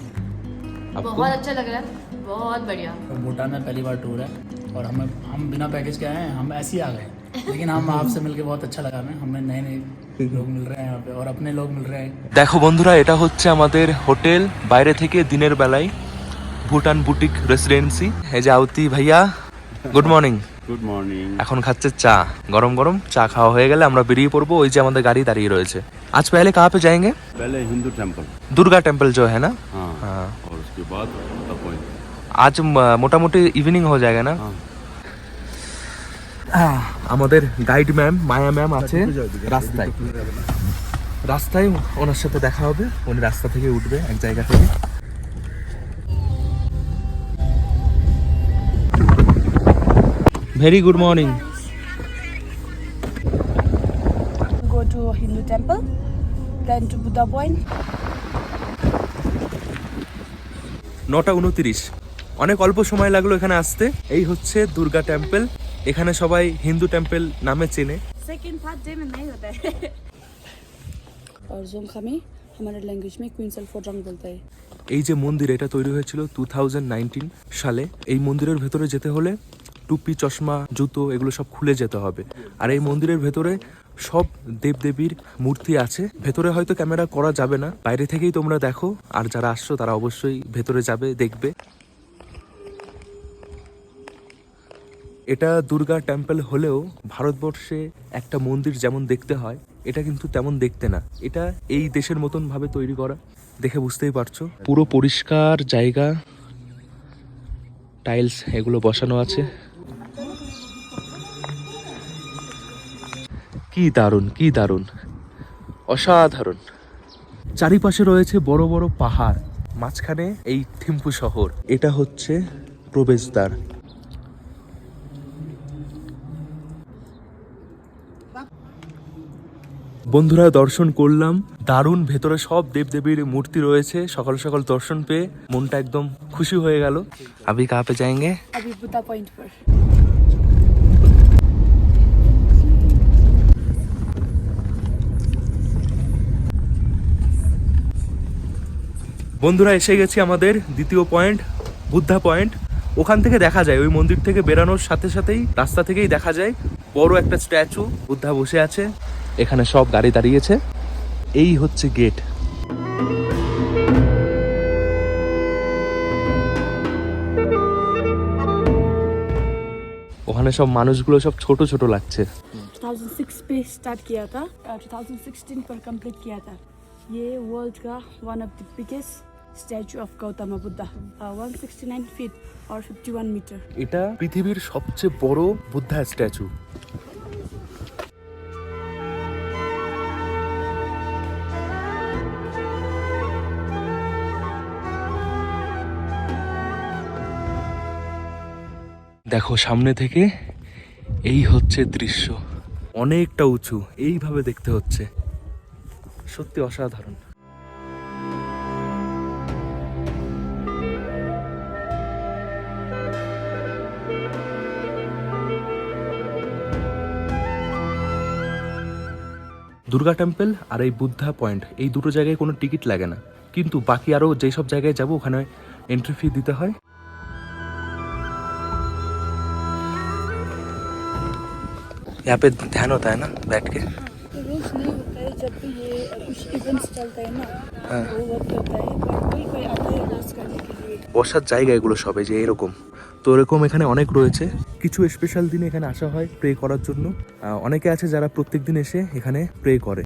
आपको? बहुत अच्छा लग रहा है, बहुत बढ़िया। भूटान में पहली बार टूर है और हम बिना पैकेज के आए हैं, हम ऐसे ही आ गए, लेकिन हम आपसे मिलके बहुत अच्छा लगा हमें नए नए लोग मिल रहे हैं यहाँ पे और अपने लोग मिल रहे हैं। দেখো বন্ধুরা, এটা হচ্ছে আমাদের হোটেল। বাইরে থেকে দিনের বেলায় ভুটান বুটিক রেসিডেন্সি। এই যে আউতি ভাইয়া, গুড মর্নিং। Good morning. এখন খাচ্ছে চা, গরম গরম চা খাওয়া হয়ে গেলে আমরা বেরিয়ে পড়বো। ওই যে আমাদের গাড়ি দাঁড়িয়ে রয়েছে। आज पहले कहाँ पे जाएंगे? पहले हिंदू टेम्पल। दुर्गा टेम्पल जो है ना। हाँ हाँ। और उसके बाद बुद्धा पॉइंट। आज मोटा मोटी इवनिंग हो जाएगा ना। আমাদের গাইড ম্যাম মায়া ম্যাম আছে রাস্তায়। রাস্তায় ওনার সাথে দেখা হবে, উনি রাস্তা থেকে উঠবে এক জায়গা থেকে। Very good morning. Go to Hindu temple, then to Buddha Point. 9:29, অনেক অল্প সময় লাগলো এখানে আসতে। এই হচ্ছে দুর্গা টেম্পল, এখানে সবাই হিন্দু টেম্পল নামে চেনে। Second part day में नहीं होता है। और जोंखा में हमारे लैंग्वेज में क्वींसल फोड्रंग बोलता है। এই যে মন্দির, এটা তৈরি হয়েছিল 2019 সালে। এই মন্দিরের ভেতরে যেতে হলে টুপি, চশমা, জুতো এগুলো সব খুলে যেতে হবে। আর এই মন্দিরের ভেতরে সব দেবদেবীর মূর্তি আছে। ভেতরে হয়তো ক্যামেরা করা যাবে না, বাইরে থেকেই তোমরা দেখো। আর যারা আসছো তারা অবশ্যই ভেতরে যাবে, দেখবে। এটা দুর্গা টেম্পল হলেও ভারতবর্ষে একটা মন্দির যেমন দেখতে হয়, এটা কিন্তু তেমন দেখতে না। এটা এই দেশের মতন ভাবে তৈরি করা, দেখে বুঝতেই পারছো। পুরো পরিষ্কার জায়গা, টাইলস এগুলো বসানো আছে। কি দারুণ, কি দারুণ, অসাধারণ। চারিপাশে রয়েছে বড় বড় পাহাড়, মাঝখানে এই থিম্পু শহর। এটা হচ্ছে প্রবেশদ্বার। বন্ধুরা দর্শন করলাম, দারুণ। ভেতরে সব দেবদেবীর মূর্তি রয়েছে। সকাল সকাল দর্শন পেয়ে মনটা একদম খুশি হয়ে গেল। अभी कहाँ पे जाएंगे? अभी बुद्धा पॉइंट पर। বন্ধুরা এসে গেছি আমাদের দ্বিতীয় পয়েন্ট, বুদ্ধা পয়েন্ট। ওখান থেকে দেখা যায়, ওই মন্দির থেকে বেরানোর সাথে সাথেই রাস্তা থেকেই দেখা যায় বড় একটা স্ট্যাচু, বুদ্ধা বসে আছে। এখানে সব গাড়ি দাঁড়িয়েছে। এই হচ্ছে গেট। ওখানে সব মানুষগুলো সব ছোট ছোট লাগছে। 2006 पे स्टार्ट किया था, 2016 पर कंप्लीट किया था। ये वर्ल्ड का one of the biggest statue of Gautam Buddha, 169 feet और 51 मीटर। এটা পৃথিবীর সবচেয়ে বড় বুদ্ধা স্ট্যাচু। দেখো সামনে থেকে এই হচ্ছে দৃশ্য, অনেকটা উঁচু, এইভাবে দেখতে হচ্ছে। সত্যি অসাধারণ। দুর্গা টেম্পল আর এই বুদ্ধা পয়েন্ট, এই দুটো জায়গায় কোনো টিকিট লাগে না, কিন্তু বাকি আরও যেসব জায়গায় যাব ওখানে এন্ট্রি ফি দিতে হয়। यहाँ पे ध्यान होता है ना बैठ के? रोज नहीं होता है, जब भी ये कुछ इवेंट्स चलता है ना वो वक्त होता है। कोई कोई आता है रोज करने के लिए। বসার জায়গা এগুলো সবে যে এরকম, তো এরকম এখানে অনেক রয়েছে। কিছু স্পেশাল দিনে এখানে আসা হয় প্রে করার জন্য। অনেকে আছে যারা প্রত্যেক দিন এসে এখানে প্রে করে।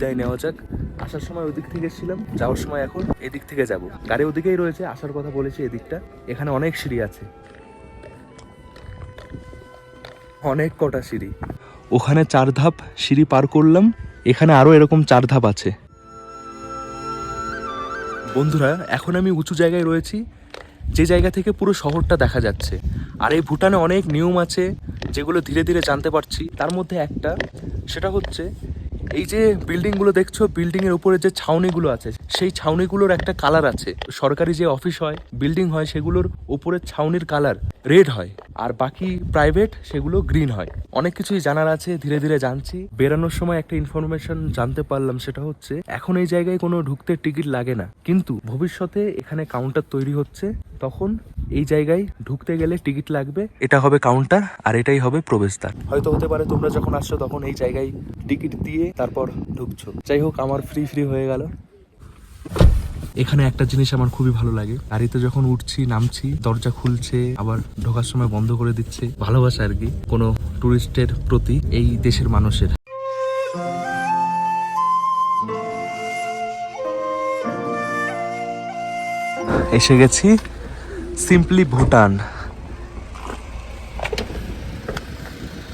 বিদায় নেওয়া যাক। আসার সময় ওদিক থেকে এসেছিলাম, যাওয়ার সময় এখন এদিক থেকে যাব। গাড়ি ওদিকেই রয়েছে, আসার কথা বলেছি এদিকটা। এখানে অনেক সিঁড়ি আছে, অনেক কটা সিঁড়ি। ওখানে 4 ধাপ সিঁড়ি পার করলাম, এখানে আরো এরকম 4 ধাপ আছে। বন্ধুরা এখন আমি উঁচু জায়গায় রয়েছি, যে জায়গা থেকে পুরো শহরটা দেখা যাচ্ছে। আর এই ভুটানে অনেক নিয়ম আছে যেগুলো ধীরে ধীরে জানতে পারছি। তার মধ্যে একটা, সেটা হচ্ছে এই যে বিল্ডিংগুলো দেখছো, বিল্ডিংয়ের উপরে যে ছাউনিগুলো আছে, সেই ছাউনিগুলোর একটা কালার আছে। সরকারি যে অফিস হয়, বিল্ডিং হয়, সেগুলোর উপরের ছাউনির কালার রেড হয়, আর বাকি প্রাইভেট সেগুলো গ্রিন হয়। অনেক কিছুই জানার আছে, ধীরে ধীরে জানছি। বেরানোর সময় একটা ইনফরমেশন জানতে পারলাম, সেটা হচ্ছে এখন এই জায়গায় কোনো ঢুকতে টিকিট লাগে না, কিন্তু ভবিষ্যতে এখানে কাউন্টার তৈরি হচ্ছে, তখন এই জায়গায় ঢুকতে গেলে টিকিট লাগবে। এটা হবে কাউন্টার আর এটাই হবে প্রবেশদ্বার। হয়তো হতে পারে তোমরা যখন আসছো তখন এই জায়গায় টিকিট দিয়ে তারপর ঢুকছো। যাই হোক, আমার ফ্রি হয়ে গেল। এখানে একটা জিনিস আমার খুবই ভালো লাগে, গাড়িতে যখন উঠছি নামছি দরজা খুলছে, আবার ঢোকার সময় বন্ধ করে দিচ্ছে। ভালোবাসা আর কি কোনো টুরিস্টের প্রতি এই দেশের মানুষের। এসে গেছি সিম্পলি ভুটান।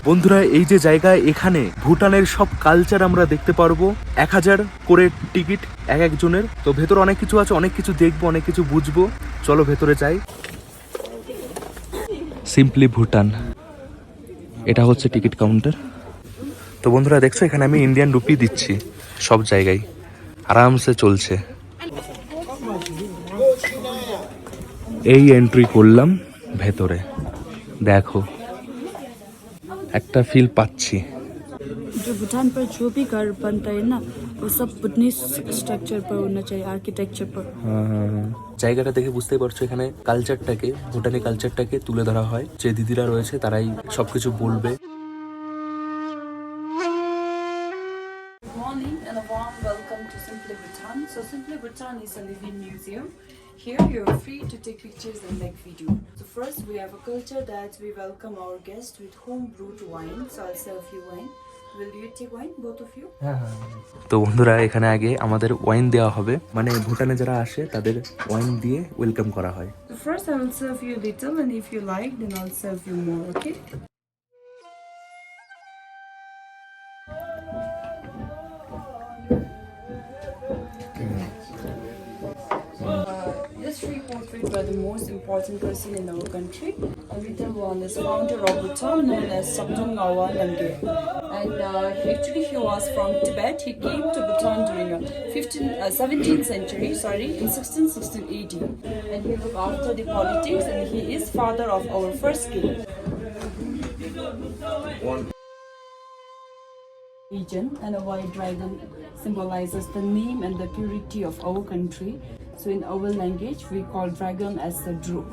বন্ধুরা এই যে জায়গা, এখানে ভুটানের সব কালচার আমরা দেখতে পারবো। 1000 করে টিকিট এক একজনের। তো ভেতরে অনেক কিছু আছে, অনেক কিছু দেখবো, অনেক কিছু বুঝবো। চলো ভেতরে যাই। সিম্পলি ভুটান, এটা হচ্ছে টিকিট কাউন্টার। তো বন্ধুরা দেখছো, এখানে আমি ইন্ডিয়ান রুপি দিচ্ছি সব জায়গায়, আরামসে চলছে। এই এন্ট্রি করলাম ভেতরে, দেখো একটা ফিল পাচ্ছি। जो भूटान पर जो भी घर बनता है ना, वो सब बुद्धिस्ट स्ट्रक्चर पर होना चाहिए, आर्किटेक्चर पर। জায়গাটা দেখে বুঝতেই পারছো, এখানে কালচারটাকে, ভুটানি কালচারটাকে তুলে ধরা হয়। যে দিদিরা রয়েছে তারাই সবকিছু বলবে। Morning and a warm welcome to Simply Bhutan. So Simply Bhutan is a living museum. Here you're free to take pictures and make video. So first we have a culture that we welcome our guests with home brewed wine. So I'll serve you wine. Will you take wine, both of you? তো বন্ধুরা এখানে আগে আমাদের wine দেওয়া হবে, মানে ভুটানে যারা আসে তাদের ওয়াইন দিয়ে ওয়েলকাম করা হয়। So first I will serve you a little, and if you like then I'll serve you more, okay? This tree portrait by the most important person in our country. A little one is founder of Bhutan, known as Sabdung Ngawa Namgyal. And actually he was from Tibet. He came to Bhutan during 17th century, in 1616 AD. And he looked after the politics, and he is father of our first king. Region, and a white dragon symbolizes the name and the purity of our country. So in our language we call dragon as the Druk.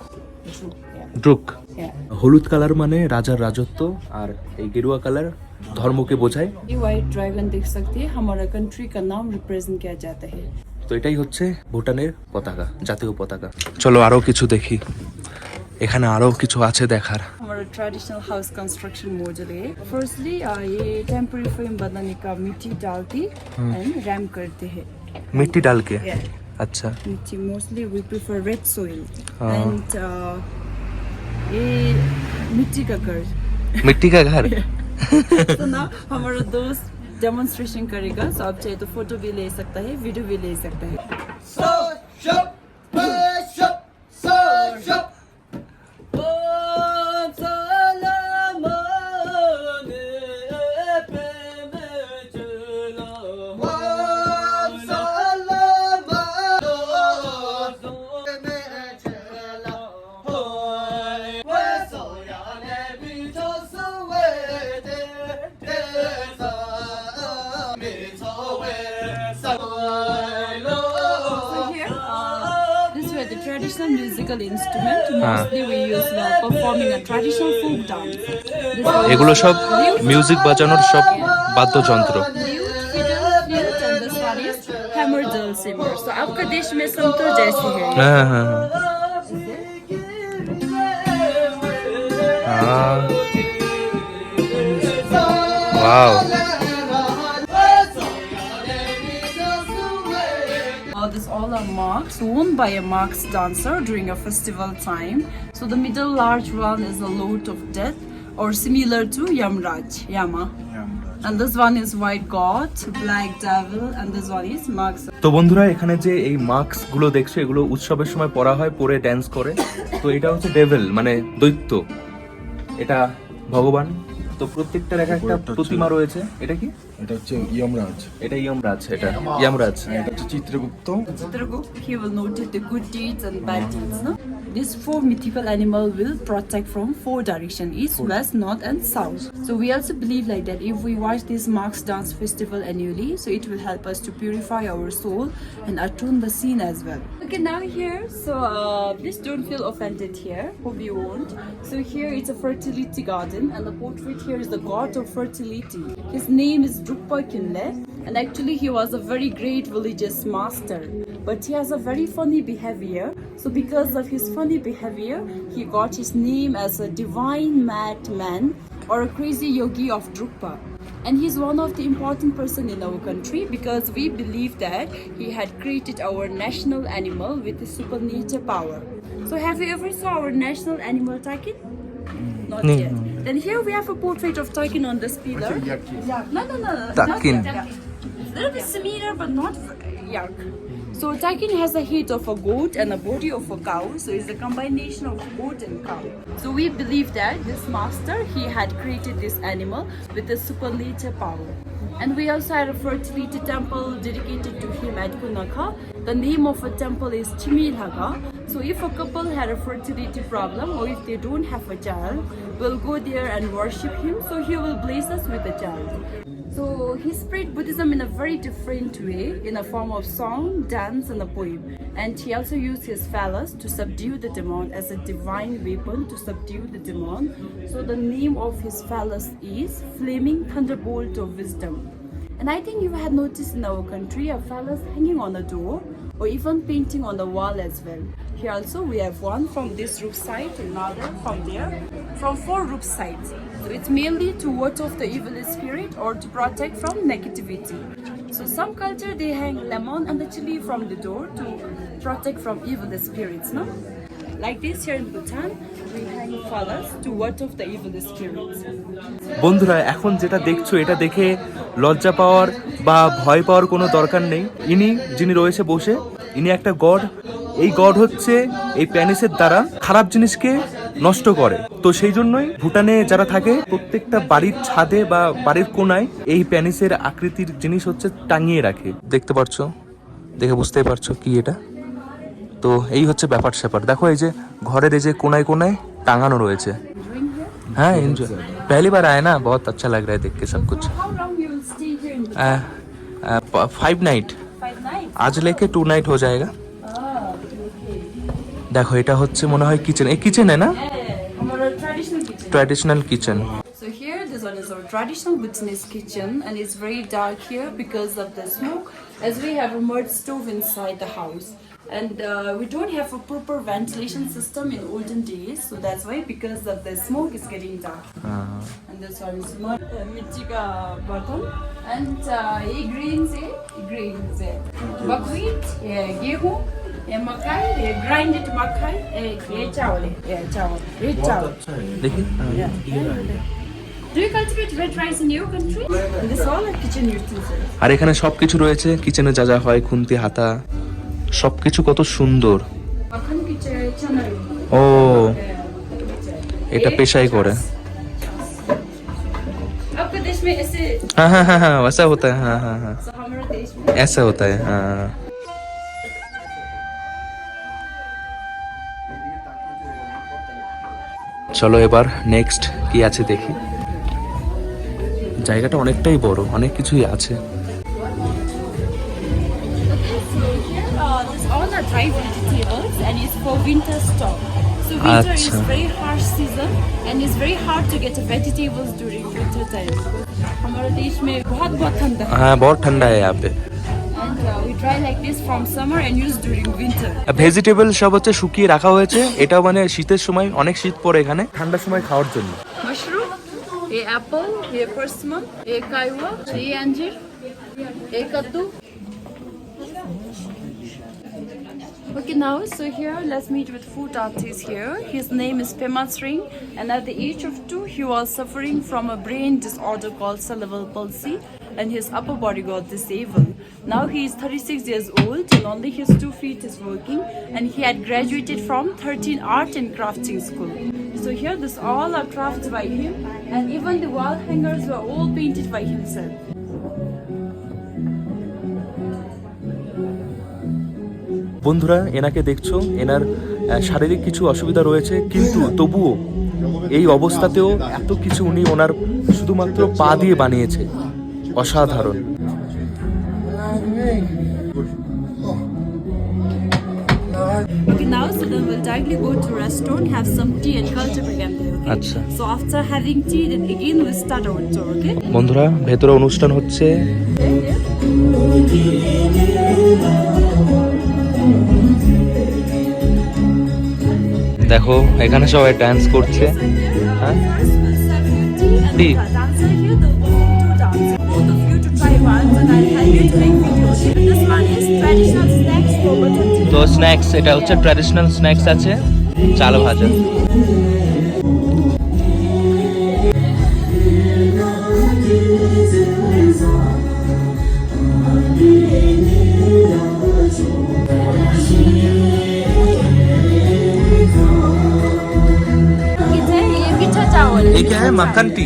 Druk, yeah. Druk, Yeah. হলুদ colour মানে রাজার রাজত্ব, আর এই গেরুয়া colour ধর্মকে বোঝায়। ये white dragon देख सकते हैं, हमारा कंट्री का नाम रिप्रेजेंट किया जाता है। তো এটাই হচ্ছে ভুটানের পতাকা, জাতীয় পতাকা। চলো আরো কিছু দেখি, এখানে আরো কিছু আছে দেখার। हमारा ट्रेडिशनल हाउस कंस्ट्रक्शन मॉडल है। फर्स्टली ये टेम्पररी फ्रेम बनाने का मिट्टी डालती एंड रैम करते हैं। मिट्टी डाल के, Yeah. अच्छा। मिट्टी mostly we prefer red soil and ये मिट्टी का घर। मिट्टी का घर। तो ना हमारा दोस्त डेमोन्स्ट्रेशन करेगा, so आप चाहे तो फोटो भी ले सकता है, वीडियो भी ले सकता है। Traditional musical instrument, mostly we use while performing a traditional folk dance. এগুলো সব মিউজিক বাজানোর সব বাদ্যযন্ত্র। Lute, fiddle, flute and the saris, hammer, dulcimer. So आपका देश में संतूर जैसे है। হ্যাঁ হ্যাঁ হ্যাঁ। Wow. These all are marks worn by a marks dancer during a festival time. So the middle large one is a lord of death, or similar to Yamraj, Yama. And this one is white god, black devil, and this one is marks. তো বন্ধুরা এখানে যে এই mask গুলো দেখছো এগুলো উৎসবের সময় পরা হয়, পরে ড্যান্স করে। তো এটা হচ্ছে ডেভিল মানে দৈত্য, এটা ভগবান। তো প্রত্যেকটার এক একটা প্রতিমা রয়েছে। এটা কি? এটা হচ্ছে ইয়মরাজ। এটা ইয়মরাজ, এটা ইয়ামরাজ। এটা হচ্ছে Chitragupta. Chitragupt, he will note the good deeds and bad deeds. No? These four mythical animals will protect from four directions: east, west, north, and south. So we also believe like that if we watch this Marks Dance Festival annually, so it will help us to purify our soul and attune the scene as well. Okay, now here, so please don't feel offended here. Hope you won't. So here it's a fertility garden, and the portrait here is the god of fertility. His name is Drukpa Kinle, and actually he was a very great religious master. But he has a very funny behavior. So because of his funny behavior, he got his name as a divine madman or a crazy yogi of Drukpa. And he's one of the important person in our country because we believe that he had created our national animal with his supernatural power. So have you ever saw our national animal Taikin? Not yet. Then here we have a portrait of Taikin on this pillar. No. Taikin. Not yet. It's a little bit similar but not yak. So Taikin has a head of a goat and a body of a cow. So it's a combination of goat and cow. So we believe that this master, he had created this animal with a supernatural power. And we also had a fertility temple dedicated to him at Kunaka. The name of a temple is Chimilhaga. So if a couple had a fertility problem or if they don't have a child, we'll go there and worship him. So he will bless us with a child. So he spread Buddhism in a very different way, in a form of song, dance, and a poem. And he also used his phallus to subdue the demon as a divine weapon to subdue the demon. So the name of his phallus is Flaming Thunderbolt of Wisdom. And I think you had noticed in our country a phallus hanging on a door or even painting on the wall as well. Here also we have one from this roof side, another from there, from 4 roof sides. So it's mainly to ward off the evil spirit or to protect from negativity. So some culture they hang lemon and the chili from the door to protect from evil spirits, no? Like this here in Bhutan, we hang flowers to ward off the evil spirits. বন্ধুরা এখন যেটা দেখছো এটা দেখে লজ্জা পাওয়ার বা ভয় পাওয়ার কোনো দরকার নেই। ইনি যিনি রয়েছে বসে, ইনি একটা গড। এই গড হচ্ছে এই প্যানিসের দ্বারা খারাপ জিনিসকে নষ্ট করে। তো সেই জন্যই ভুটানে যারা থাকে প্রত্যেকটা বাড়ির ছাদে বা বাড়ির কোনায় এই প্যানিসের আকৃতির জিনিস হচ্ছে টাঙিয়ে রাখে। দেখতে পারছো, দেখে বুঝতেই পারছো কি এটা। তো এই হচ্ছে ব্যাপার স্যাপার। দেখো এই যে ঘরের এই যে কোনায় কোনায় টাঙানো রয়েছে। हाँ एंजॉय पहली बार आया ना, बहुत अच्छा लग रहा है देख के सब कुछ। How long you will stay here in Bhutan? 5 night, 5 nights? आज लेके 2 नाइट हो जाएगा। देखो এটা হচ্ছে মনে হয় কিচেন, এই কিচেন है ना, Our traditional kitchen. Traditional kitchen. So here, this one is our traditional Bhutanese kitchen, and it's very dark here because of the smoke, as we have a mud stove inside the house. And we don't have a proper ventilation system in olden days, so that's why because of the smoke is getting dark. And this one is mud, mirchi ka bartan, and ye grains, buckwheat, gehu, makai, grinded makai, ye chawal, red chawal. देखिए Do you cultivate red rice in your country? And this all are kitchen utensils. আর এখানে সবকিছু রয়েছে, কিচেনে যা যা হয়, খুন্তি হাতা সবকিছু কত সুন্দর। Makan ki chana. ও এটা পেশাই করে। आपके देश में ऐसे, हाँ हाँ हाँ हाँ वैसा होता है। हाँ हाँ हाँ so हमारे देश में ऐसा होता है। हाँ চলো এবার নেক্সট কি আছে দেখি। জায়গাটা অনেকটাই বড়, অনেক কিছুই আছে। this all are dry vegetables and it's for winter stock. So winter is Acha. very harsh season and it's very hard to get vegetables during winter time. हमारे देश में बहुत ठंडा है. हाँ बहुत ठंडा है यहाँ पे। And we dry like this from summer and use during winter. Vegetable সব হচ্ছে শুকিয়ে রাখা হয়েছে। এটাও মানে শীতের সময়, অনেক শীত পড়ে এখানে, ঠান্ডার সময় খাওয়ার জন্য। Mushroom, a apple, a persimmon, a kaiwa, a anjir, a kaddu. Okay, now, so here, let's meet with food artist here. His name is Pema Sring, and at the age of 2, he was suffering from a brain disorder called cerebral palsy, and his upper body got disabled. Now he is 36 years old, and only his 2 feet is working, and he had graduated from 13 art and crafting school. So here, this all are crafts by him, and even the wall hangers were all painted by himself. বন্ধুরা, এনাকে দেখছো, এনার শারীরিক কিছু অসুবিধা রয়েছে, কিন্তু তবুও এই অবস্থাতেও এত কিছু উনি ওনার শুধুমাত্র পা দিয়ে বানিয়েছে। অসাধারণ। Okay, now so then we'll directly go to restaurant, have some tea and culture program there, okay? আচ্ছা So after having tea, then again we'll start our tour, okay? বন্ধুরা, ভেতরে অনুষ্ঠান হচ্ছে। দেখো, এখানে সবাই ডান্স করছে। হ্যাঁ, tea. তো স্ন্যাক্স, এটা হচ্ছে ট্র্যাডিশনাল স্ন্যাক্স আছে, চাল ভাজা। এই কে হ্যাঁ, মাখন টি,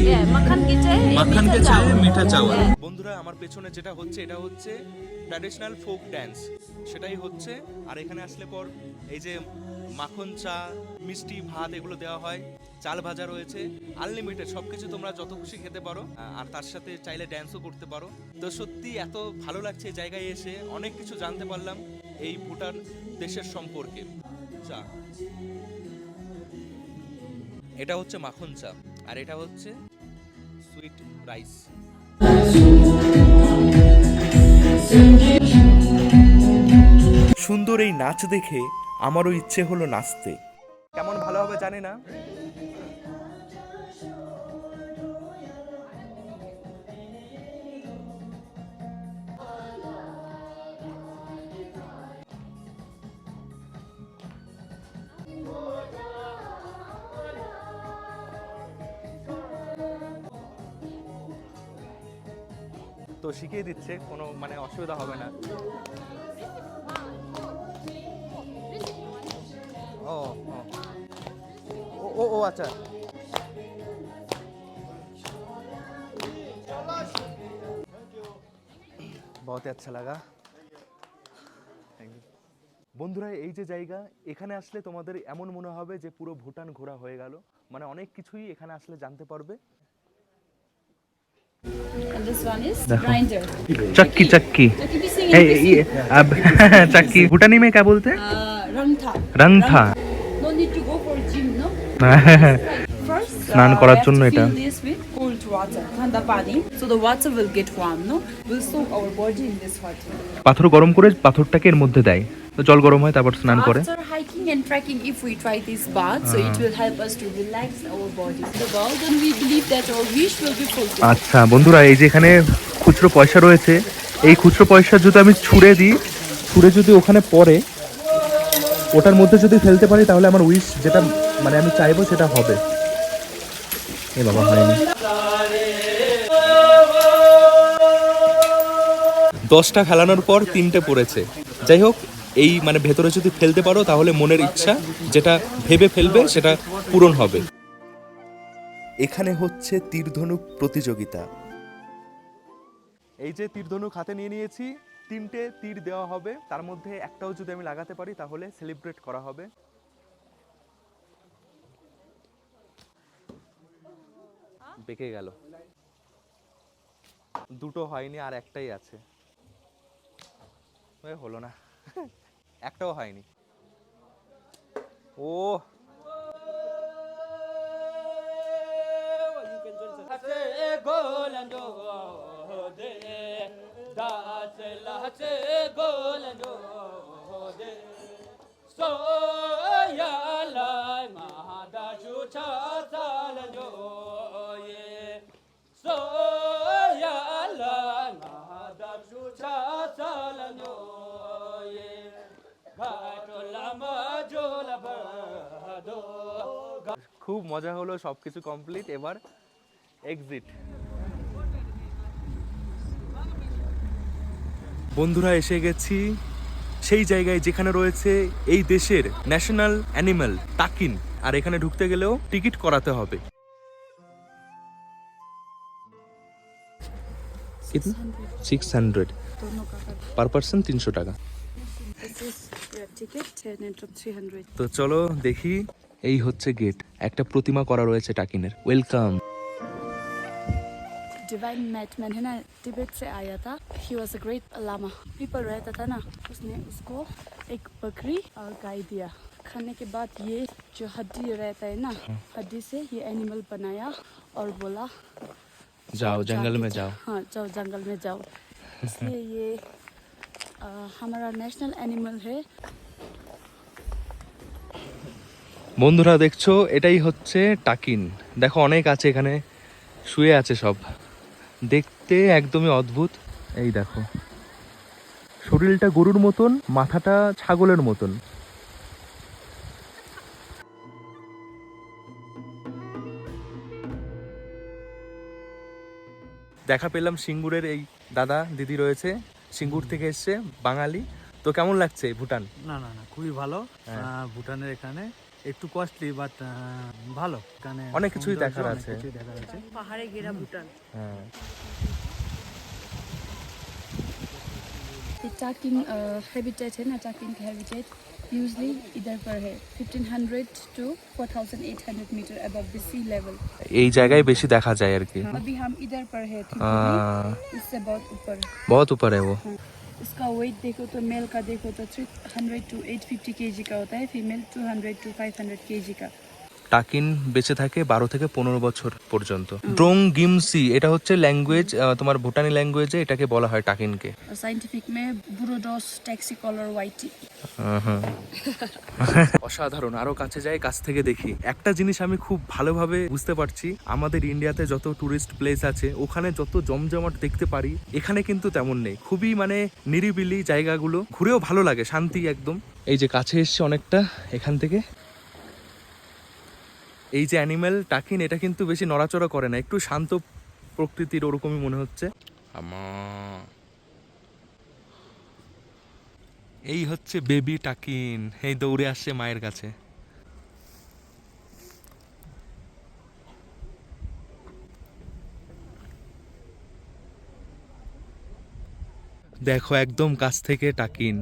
মাখন কে চায়ে মিঠা চাওয়াল। বন্ধুরা, আমার পেছনে যেটা হচ্ছে এটা হচ্ছে ট্র্যাডিশনাল ফোক ড্যান্স, সেটাই হচ্ছে। আর এখানে আসলে পর এই যে মাখন চা, মিষ্টি ভাত এগুলো দেওয়া হয়, চাল ভাজা রয়েছে, আনলিমিটেড সবকিছু তোমরা যত খুশি খেতে পারো, আর তার সাথে চাইলে ড্যান্সও করতে পারো। তো সত্যি এত ভালো লাগছে এই জায়গায় এসে, অনেক কিছু জানতে পারলাম এই ভুটান দেশের সম্পর্কে। চা, এটা হচ্ছে মাখন চা, আর এটা হচ্ছে সুইট রাইস। সুন্দর এই নাচ দেখে আমারও ইচ্ছে হলো নাচতে। কেমন ভালো হবে জানি না। তো শিখিয়ে দিচ্ছে, কোনো মানে অসুবিধা হবে না। ও ও ও আচ্ছা। बहुत अच्छा लगा। বন্ধুরা, এই যে জায়গা, এখানে আসলে তোমাদের এমন মনে হবে যে পুরো ভুটান ঘোরা হয়ে গেল, মানে অনেক কিছুই এখানে আসলে জানতে পারবে। And this one is grinder. चक्की चक्की अब चक्की भूटानी में क्या बोलते हैं? Rangtha. रंगथा। No need to go for gym, no? First, স্নান করার জন্য এটা। fill this with cold water, ঠান্ডা পানি. So the water will get warm, no? We'll soak our body in this water. পাথর গরম করে পাথরটাকে এর মধ্যে দেয়, তো জল গরম হয়, তারপর স্নান করে। After hiking and trekking, if we try this bath, so it will help us to relax our body. The world, and we believe that our wish will be fulfilled. আচ্ছা বন্ধুরা, এই যে এখানে খুচরো পয়সা রয়েছে, এই খুচরো পয়সা যদি আমি ছুঁড়ে দিই, ছুঁড়ে যদি ওখানে পড়ে, ওটার মধ্যে যদি ফেলতে পারি, তাহলে আমার উইশ যেটা মানে আমি চাইবো সেটা হবে। এ বাবা, হয়নি। 10টা ফেলানোর পর 3টে পড়েছে। যাই হোক, এই মানে ভেতরে যদি ফেলতে পারো, তাহলে মনের ইচ্ছা যেটা ভেবে ফেলবে সেটা পূরণ হবে। এখানে হচ্ছে তীরধনুক প্রতিযোগিতা। এই যে তীরধনুক হাতে নিয়ে নিয়েছি, 3টে তীর দেওয়া হবে, তার মধ্যে একটাও যদি আমি লাগাতে পারি তাহলে সেলিব্রেট করা হবে। বেঁকে গেল, 2টো হয়নি, আর একটাই আছে। হলো না, একটাও হয়নি। ও খুব মজা হলো, সব কিছু কমপ্লিট, এবার এক্সিট। বন্ধুরা এসে গেছি সেই জায়গায় যেখানে রয়েছে এই দেশের ন্যাশনাল অ্যানিমাল টাকিন, আর এখানে ঢুকতে গেলেও টিকিট করাতে হবে। 600 दोनों का कर পার পার্সন, 300 টাকা। This is your ticket and it's 300. তো চলো দেখি, এই হচ্ছে গেট, একটা প্রতিমা করা রয়েছে টাকিনের, ওয়েলকাম। डिवाइन मैटमैन है ना, तिब्बत से आया था। He was a great lama. People रहता था ना, उसने उसको एक बकरी और गाय दिया। खाने के बाद ये जो हड्डी रहता है ना, हड्डी से ये एनिमल बनाया और बोला जाओ जंगल में जाओ। हाँ, जाओ जंगल में जाओ। इसलिए ये हमारा नेशनल एनिमल है। বন্ধুরা দেখছো, এটাই হচ্ছে টাকিন। দেখো অনেক আছে এখানে, শুয়ে আছে সব, দেখতে একদমই অদ্ভুত। এই দেখো, শরীরটা গরুর মতন, মাথাটা ছাগলের মতন। দেখা পেলাম সিঙ্গুরের এই দাদা দিদি রয়েছে, সিঙ্গুর থেকে এসছে, বাঙালি। তো কেমন লাগছে ভুটান? না না না, খুবই ভালো। ভুটানের এখানে একটু কস্টলি, বাট ভালো। এখানে অনেক কিছুই সৌন্দর্য, দেখার অনেক আছে। কিছুই দেখার আছে। পাহাড়ে ঘেরা ভুটান। হ্যাঁ, ये टाकिन हैबिटेट है ना, टाकिन का हैबिटेट यूजली इधर पर है 1500 to 4800 metre above the sea level. এই জায়গায় বেশি দেখা যায় আর কি। अभी हम इधर पर है, इससे बहुत ऊपर। बहुत ऊपर है वो। इसका वेट देखो तो मेल का देखो तो 300 to 850 केजी का होता है, फीमेल 200 to 500 केजी का। টাকিন বেঁচে থাকে 12 থেকে 15 বছর পর্যন্ত। ড্রোং গিমসি, এটা হচ্ছে ল্যাঙ্গুয়েজ, তোমার ভুটানি ল্যাঙ্গুয়েজে এটাকে বলা হয় টাকিনকে। साइंटिफिक में बुरोडोस टैक्सिकलर वाइटी। অসাধারণ, আরো কাছে যাই, কাছ থেকে দেখি। একটা জিনিস আমি খুব ভালোভাবে বুঝতে পারছি, আমাদের ইন্ডিয়াতে যত টুরিস্ট প্লেস আছে ওখানে যত জমজমাট দেখতে পারি, এখানে কিন্তু তেমন নেই। খুবই মানে নিরিবিলি জায়গাগুলো, ঘুরেও ভালো লাগে, শান্তি একদম। এই যে কাছে এসছে অনেকটা এখান থেকে। এই যে অ্যানিম্যাল টাকিন, এটা কিন্তু বেশি নড়াচড়া করে না, একটু শান্ত প্রকৃতির, ওরকমই মনে হচ্ছে। এই হচ্ছে বেবি টাকিন, এই দৌড়ে আসছে মায়ের কাছে। দেখো একদম কাছ থেকে টাকিন।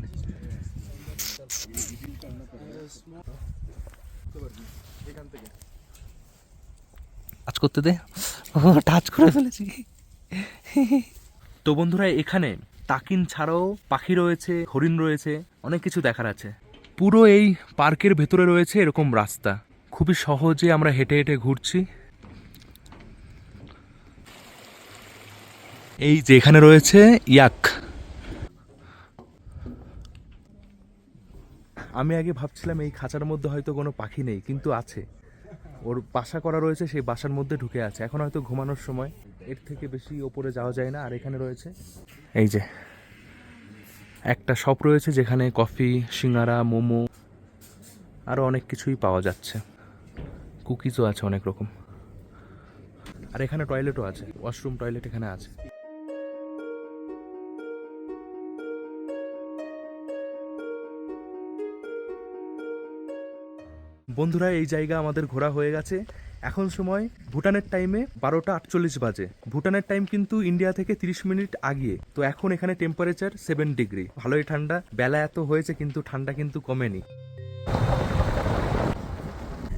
টাচ করতে দে, টাচ করে ফেলেছি। তো বন্ধুরা, এখানে টাকিন ছাড়াও পাখি রয়েছে, হরিণ রয়েছে, অনেক কিছু দেখার আছে। পুরো এই পার্কের ভেতরে রয়েছে এরকম রাস্তা, খুবই সহজে আমরা হেঁটে হেঁটে ঘুরছি। এই যে এখানে রয়েছে ইয়াক। আমি আগে ভাবছিলাম এই খাঁচার মধ্যে হয়তো কোনো পাখি নেই, কিন্তু আছে, ওর বাসা করা রয়েছে, সেই বাসার মধ্যে ঢুকে আছে। এখন হয়তো ঘুমানোর সময়, এর থেকে বেশি ওপরে যাওয়া যায় না। আর এখানে রয়েছে এই যে একটা শপ রয়েছে, যেখানে কফি, সিঙ্গারা, মোমো, আরও অনেক কিছুই পাওয়া যাচ্ছে। কুকিজও আছে অনেক রকম। আর এখানে টয়লেটও আছে, ওয়াশরুম টয়লেট এখানে আছে। বন্ধুরা, এই জায়গা আমাদের ঘোরা হয়ে গেছে। এখন সময় ভুটানের টাইমে 12টা 48 বাজে। ভুটানের টাইম কিন্তু ইন্ডিয়া থেকে 30 মিনিট আগিয়ে। তো এখন এখানে টেম্পারেচার 7 ডিগ্রি, ভালোই ঠান্ডা। বেলা এত হয়েছে কিন্তু ঠান্ডা কিন্তু কমেনি।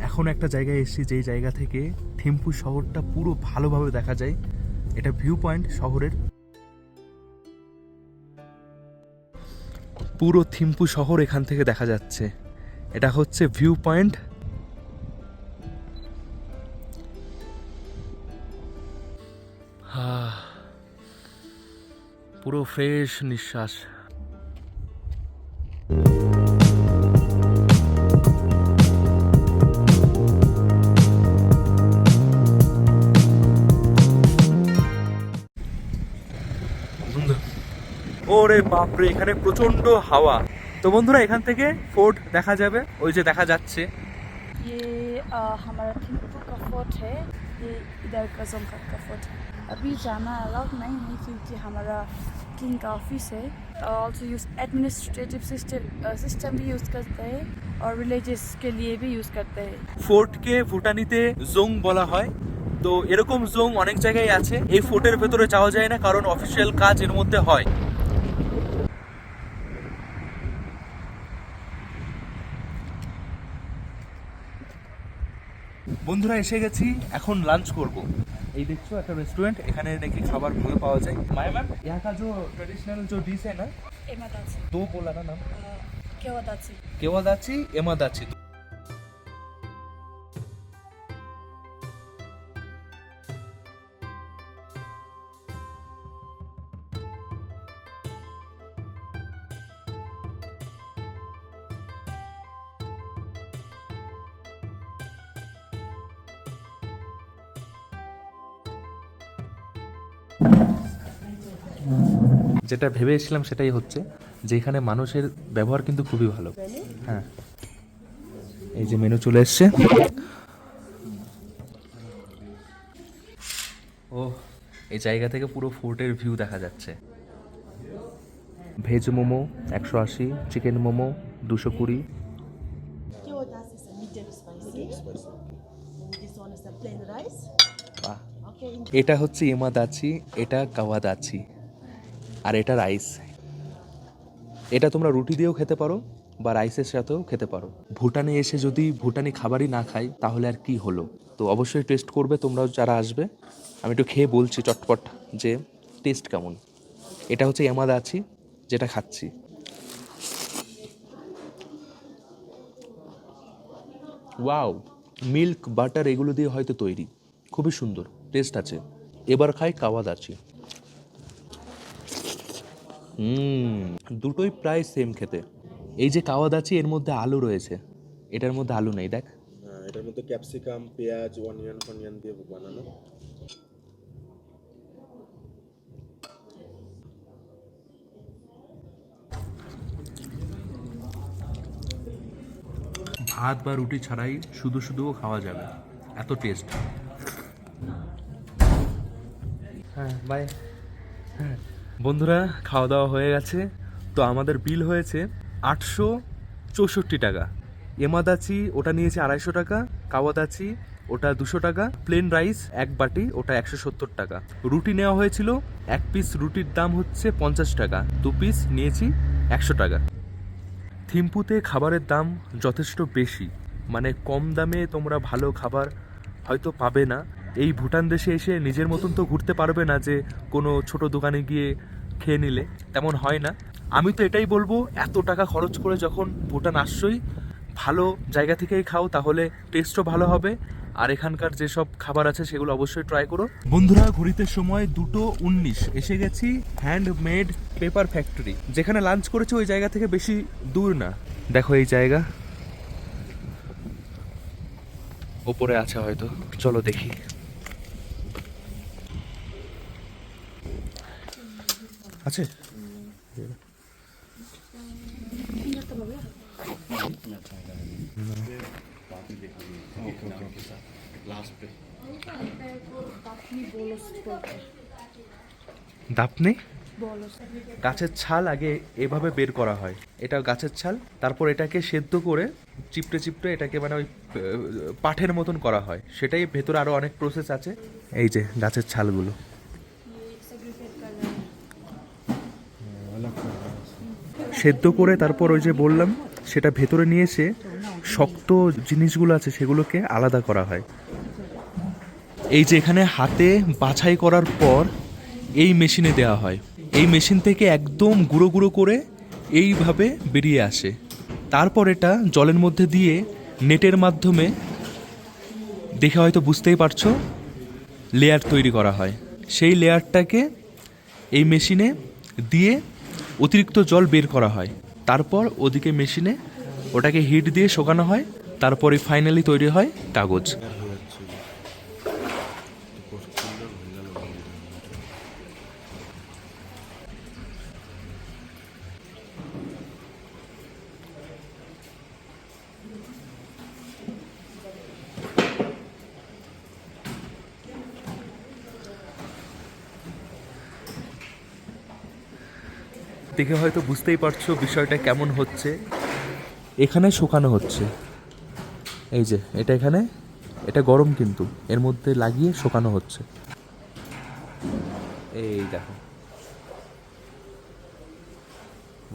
এখন একটা জায়গায় এসেছি, যেই জায়গা থেকে থিম্পু শহরটা পুরো ভালোভাবে দেখা যায়। এটা ভিউ পয়েন্ট শহরের, পুরো থিম্পু শহর এখান থেকে দেখা যাচ্ছে। এটা হচ্ছে ভিউ পয়েন্ট। পুরো ফ্রেশ নিঃশ্বাস। ওরে বাপরে, এখানে প্রচন্ড হাওয়া। তো বন্ধুরা, এখান থেকে ফোর্ট দেখা যাবে, ওই যে দেখা যাচ্ছে ये हमारा थिम्पू का फोर्ट है, ये इधर का जोंगकाट का फोर्ट है। अभी जाना अलाउड नहीं है क्योंकि हमारा किंग का ऑफिस है। ऑल्सो यूज एडमिनिस्ट्रेटिव सिस्टम भी यूज़ करते हैं और रिलीजियस के लिए भी यूज़ करते हैं। ফোর্টকে ভুটানিতে জোং বলা হয়। তো এরকম জোং অনেক জায়গায় আছে। এই ফোর্টের ভেতরে যাওয়া যায় না কারণ অফিসিয়াল কাজ এর মধ্যে হয়। বন্ধুরা এসে গেছি, এখন লাঞ্চ করব। এই দেখছো একটা রেস্টুরেন্ট, এখানে নাকি খাবার ভালো পাওয়া যায়। माया मैम यहाँ का जो ट्रेडिशनल जो डिश है ना, एमादाची, दो बोला ना नाम, केवादाची। केवादाची एमादाची। যেটা ভেবেছিলাম সেটাই হচ্ছে, যে এখানে মানুষের ব্যবহার কিন্তু খুবই ভালো। হ্যাঁ, এই যে মেনু চলে এসছে। ও, এই জায়গা থেকে পুরো ফোর্টের ভিউ দেখা যাচ্ছে। Veg momo 180, chicken momo 220। Kyodas is a medium spicy. This one is a plain rice. বাহ, Okay. এটা হচ্ছে এমাদাচি, এটা কাওয়াদাচি, আর এটা রাইস। এটা তোমরা রুটি দিয়েও খেতে পারো বা রাইসের সাথেও খেতে পারো। ভুটানে এসে যদি ভুটানি খাবারই না খাই তাহলে আর কি হলো। তো অবশ্যই টেস্ট করবে তোমরাও যারা আসবে। আমি একটু খেয়ে বলছি চটপট যে টেস্ট কেমন। এটা হচ্ছে এমাদাচি যেটা খাচ্ছি। ওয়াও, মিল্ক বাটার এগুলো দিয়ে হয়তো তৈরি, খুবই সুন্দর টেস্ট আছে। এবার খাই কাওয়াদাচি। দুটোই প্রায় সেম খেতে। এই যে কাওয়াদাচি, এর মধ্যে আলু রয়েছে, এটার মধ্যে আলু নেই। দেখ, এটার মধ্যে ক্যাপসিকাম, পেঁয়াজ, অনিয়ন দিয়ে বানানো। ভাত বা রুটি ছাড়াই শুধু শুধুও খাওয়া যাবে, এত টেস্ট। হ্যাঁ, বাই। হ্যাঁ বন্ধুরা, খাওয়া দাওয়া হয়ে গেছে। তো আমাদের বিল হয়েছে 864 টাকা। এমাদাচি ওটা নিয়েছে 250 টাকা, কাওয়াদাচি ওটা 200 টাকা, প্লেন রাইস এক বাটি ওটা 170 টাকা। রুটি নেওয়া হয়েছিল, এক পিস রুটির দাম হচ্ছে 50 টাকা, 2 পিস নিয়েছি 100 টাকা। থিম্পুতে খাবারের দাম যথেষ্ট বেশি, মানে কম দামে তোমরা ভালো খাবার হয়তো পাবে না। এই ভুটান দেশে এসে নিজের মতন তো ঘুরতে পারবে না যে কোনো ছোট দোকানে গিয়ে খেয়ে নিলে, তেমন হয় না। আমি তো এটাই বলবো, এত টাকা খরচ করে যখন ভুটান আসছই, ভালো জায়গা থেকেই খাও, তাহলে টেস্টও ভালো হবে। আর এখানকার যেসব খাবার আছে সেগুলো অবশ্যই ট্রাই করো। বন্ধুরা, ঘড়িতে সময় 2:19, এসে গেছি হ্যান্ডমেড পেপার ফ্যাক্টরি। যেখানে লাঞ্চ করেছি ওই জায়গা থেকে বেশি দূর না। দেখো এই জায়গা ওপরে আছে হয়তো, চলো দেখি। আছে দাপনি গাছের ছাল আগে এভাবে বের করা হয়। এটা গাছের ছাল, তারপর এটাকে সেদ্ধ করে চিপটে চিপটে এটাকে মানে ওই পাঠের মতন করা হয়। সেটাই ভেতরে আরো অনেক প্রসেস আছে। এই যে গাছের ছালগুলো সেদ্ধ করে তারপর ওই যে বললাম সেটা ভেতরে নিয়ে এসে শক্ত জিনিসগুলো আছে সেগুলোকে আলাদা করা হয়। এই যে এখানে হাতে বাছাই করার পর এই মেশিনে দেওয়া হয়। এই মেশিন থেকে একদম গুঁড়ো গুঁড়ো করে এইভাবে বেরিয়ে আসে। তারপর এটা জলের মধ্যে দিয়ে নেটের মাধ্যমে, দেখে হয়তো বুঝতেই পারছো, লেয়ার তৈরি করা হয়। সেই লেয়ারটাকে এই মেশিনে দিয়ে অতিরিক্ত জল বের করা হয়। তারপর ওদিকে মেশিনে ওটাকে হিট দিয়ে শুকানো হয়। তারপরে ফাইনালি তৈরি হয় কাগজ। দেখে হয়তো বুঝতেই পারছো বিষয়টা কেমন হচ্ছে। এখানে শুকানো হচ্ছে, এই যে এটা এখানে, এটা গরম কিন্তু এর মধ্যে লাগিয়ে শুকানো হচ্ছে। এই দেখো,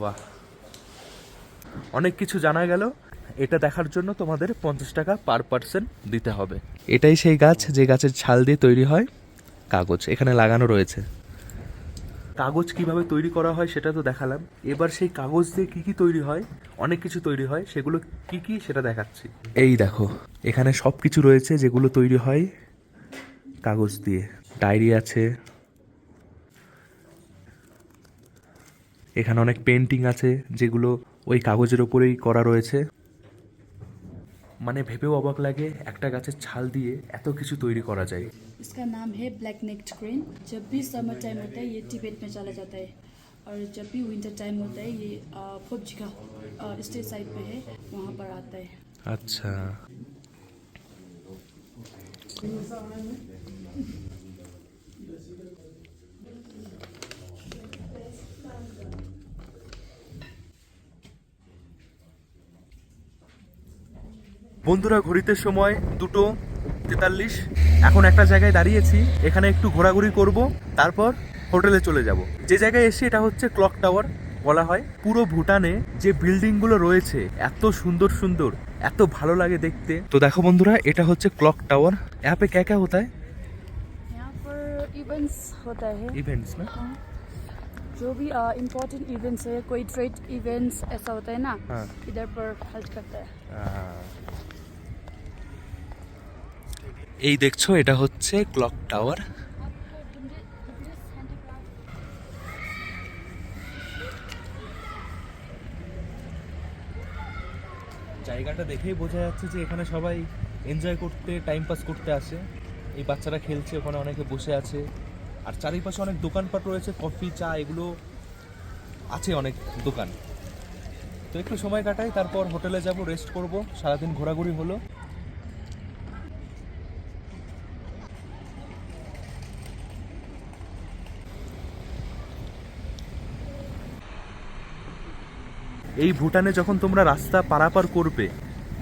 বাহ, অনেক কিছু জানা গেল। এটা দেখার জন্য তোমাদের 50 টাকা পার পার্সন দিতে হবে। এটাই সেই গাছ যে গাছের ছাল দিয়ে তৈরি হয় কাগজ, এখানে লাগানো রয়েছে। কাগজ কিভাবে তৈরি করা হয় সেটা তো দেখালাম, এবার সেই কাগজ দিয়ে কি কি তৈরি হয়, অনেক কিছু তৈরি হয়, সেগুলো কি কি সেটা দেখাচ্ছি। এই দেখো, এখানে সব কিছু রয়েছে যেগুলো তৈরি হয় কাগজ দিয়ে। ডায়েরি আছে, এখানে অনেক পেন্টিং আছে যেগুলো ওই কাগজের ওপরেই করা রয়েছে। মানে ভেবেও অবাক লাগে একটা গাছের ছাল দিয়ে এত কিছু তৈরি করা যায়। इसका नाम है ब्लैक नेक्ड क्रेन। जब भी समर टाइम होता है ये तिब्बत में चला जाता है, और जब भी विंटर टाइम होता है ये फोबजिका स्टेट साइड पे है, वहाँ पर आता है। আচ্ছা, বন্ধুরা ঘড়িতে সময় 2:43। এখন একটা জায়গায় দাঁড়িয়েছি, এখানে একটু ঘোরাঘুরি করব, তারপর হোটেলে চলে যাব। যে জায়গায় এসে এটা হচ্ছে ক্লক টাওয়ার বলা হয়। পুরো ভুটানে যে বিল্ডিংগুলো রয়েছে এত সুন্দর সুন্দর, এত ভালো লাগে দেখতে। তো দেখো বন্ধুরা, এটা হচ্ছে ক্লক টাওয়ার। यहाँ पे क्या क्या होता है? यहाँ पर इवेंट्स होता है, इवेंट्स ना? जो भी इम्पोर्टेंट इवेंट्स है, कोई ट्रेड इवेंट्स ऐसा होता है ना, हाँ। इधर पर हेल्प करता है। এই দেখছো, এটা হচ্ছে ক্লক টাওয়ার। জায়গাটা দেখেই বোঝা যাচ্ছে যে এখানে সবাই এনজয় করতে, টাইম পাস করতে আসে। এই বাচ্চারা খেলছে, ওখানে অনেকে বসে আছে, আর চারিপাশে অনেক দোকানপাট রয়েছে, কফি, চা, এগুলো আছে, অনেক দোকান। তো একটু সময় কাটাই, তারপর হোটেলে যাব, রেস্ট করব। সারাদিন ঘোরাঘুরি হলো। এই ভুটানে যখন তোমরা রাস্তা পারাপার করবে,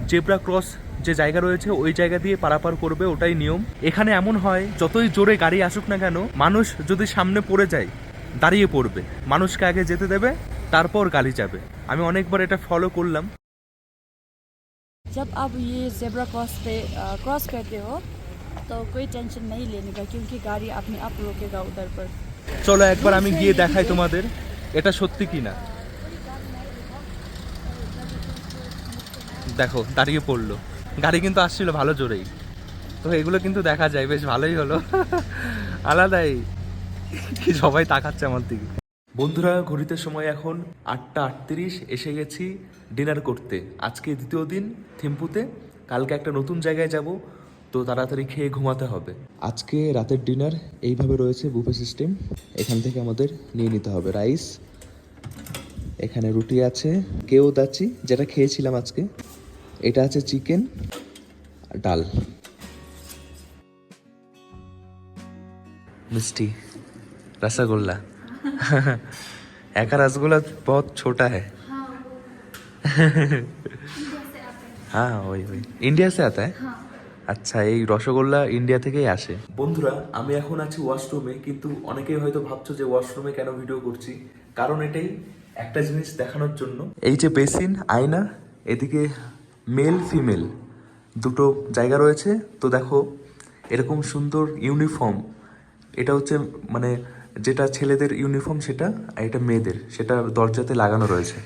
জেব্রা ক্রস যে জায়গা রয়েছে ওই জায়গা দিয়ে পারাপার করবে, ওটাই নিয়ম। এখানে এমন হয় যতই জোরে গাড়ি আসুক না কেন, মানুষ যদি সামনে পড়ে যায় দাঁড়িয়ে পড়বে, মানুষকে আগে যেতে দেবে, তারপর গাড়ি যাবে। আমি অনেকবার এটা ফলো করলাম। जब आप ये जेब्रा क्रॉस पे क्रॉस करते हो तो कोई टेंशन नहीं लेने का, क्योंकि गाड़ी अपने आप रोकेगा उधर पर। চলো একবার আমি গিয়ে দেখাই তোমাদের এটা সত্যি কিনা। দেখো দাঁড়িয়ে পড়লো, গাড়ি কিন্তু আসছিল ভালো জোরেই। তো এগুলো কিন্তু দেখা যায়, বেশ ভালোই হলো, আলাদাই। কি সবাই তাকাচ্ছে আমার দিকে। বন্ধুরা ঘড়িতে সময় এখন 8:38, এসে গেছি ডিনার করতে। আজকে দ্বিতীয় দিন থিম্পুতে, কালকে একটা নতুন জায়গায় যাব, তো তাড়াতাড়ি খেয়ে ঘুমাতে হবে। আজকে রাতের ডিনার এইভাবে রয়েছে, বুফে সিস্টেম। এখান থেকে আমাদের নিয়ে নিতে হবে রাইস, এখানে রুটি আছে, কেউ দাচ্ছি যেটা খেয়েছিলাম আজকে, এটা আছে চিকেন, ডাল, मिष्टी, रसगुल्ला। एक रसगुल्ला बहुत छोटा है। हाँ वही वही इंडिया से आता है। আচ্ছা, এই রসগোল্লা ইন্ডিয়া থেকেই আসে। বন্ধুরা আমি এখন আছি ওয়াশরুমে, কিন্তু অনেকেই হয়তো ভাবছো যে ওয়াশরুমে কেন ভিডিও করছি। কারণ এটাই একটা জিনিস দেখানোর জন্য। এই যে বেসিন, আয়না, এদিকে মেল ফিমেল দুটো জায়গা রয়েছে। তো দেখো এরকম সুন্দর ইউনিফর্ম, এটা হচ্ছে মানে যেটা ছেলেদের ইউনিফর্ম সেটা, আর এটা মেয়েদের, সেটা দরজাতে লাগানো রয়েছে।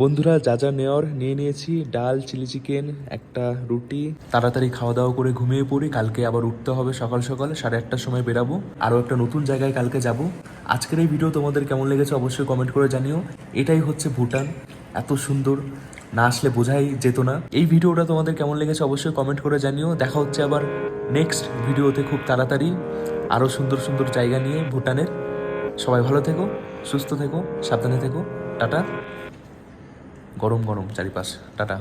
বন্ধুরা যা যা নেওয়ার নিয়ে নিয়েছি, ডাল, চিলি চিকেন, একটা রুটি। তাড়াতাড়ি খাওয়া দাওয়া করে ঘুমিয়ে পড়ি, কালকে আবার উঠতে হবে সকাল সকাল 8:30টার সময় বেরাবো, আরও একটা নতুন জায়গায় কালকে যাব। আজকের এই ভিডিও তোমাদের কেমন লেগেছে অবশ্যই কমেন্ট করে জানিও। এটাই হচ্ছে ভুটান, এত সুন্দর, না আসলে বোঝাই যেত না। এই ভিডিওটা তোমাদের কেমন লেগেছে অবশ্যই কমেন্ট করে জানিও। দেখা হচ্ছে আবার নেক্সট ভিডিওতে খুব তাড়াতাড়ি, আরও সুন্দর সুন্দর জায়গা নিয়ে ভুটানের। সবাই ভালো থেকো, সুস্থ থেকো, সাবধানে থেকো। টাটা। গরম গরম চারিপাশ, টাটা।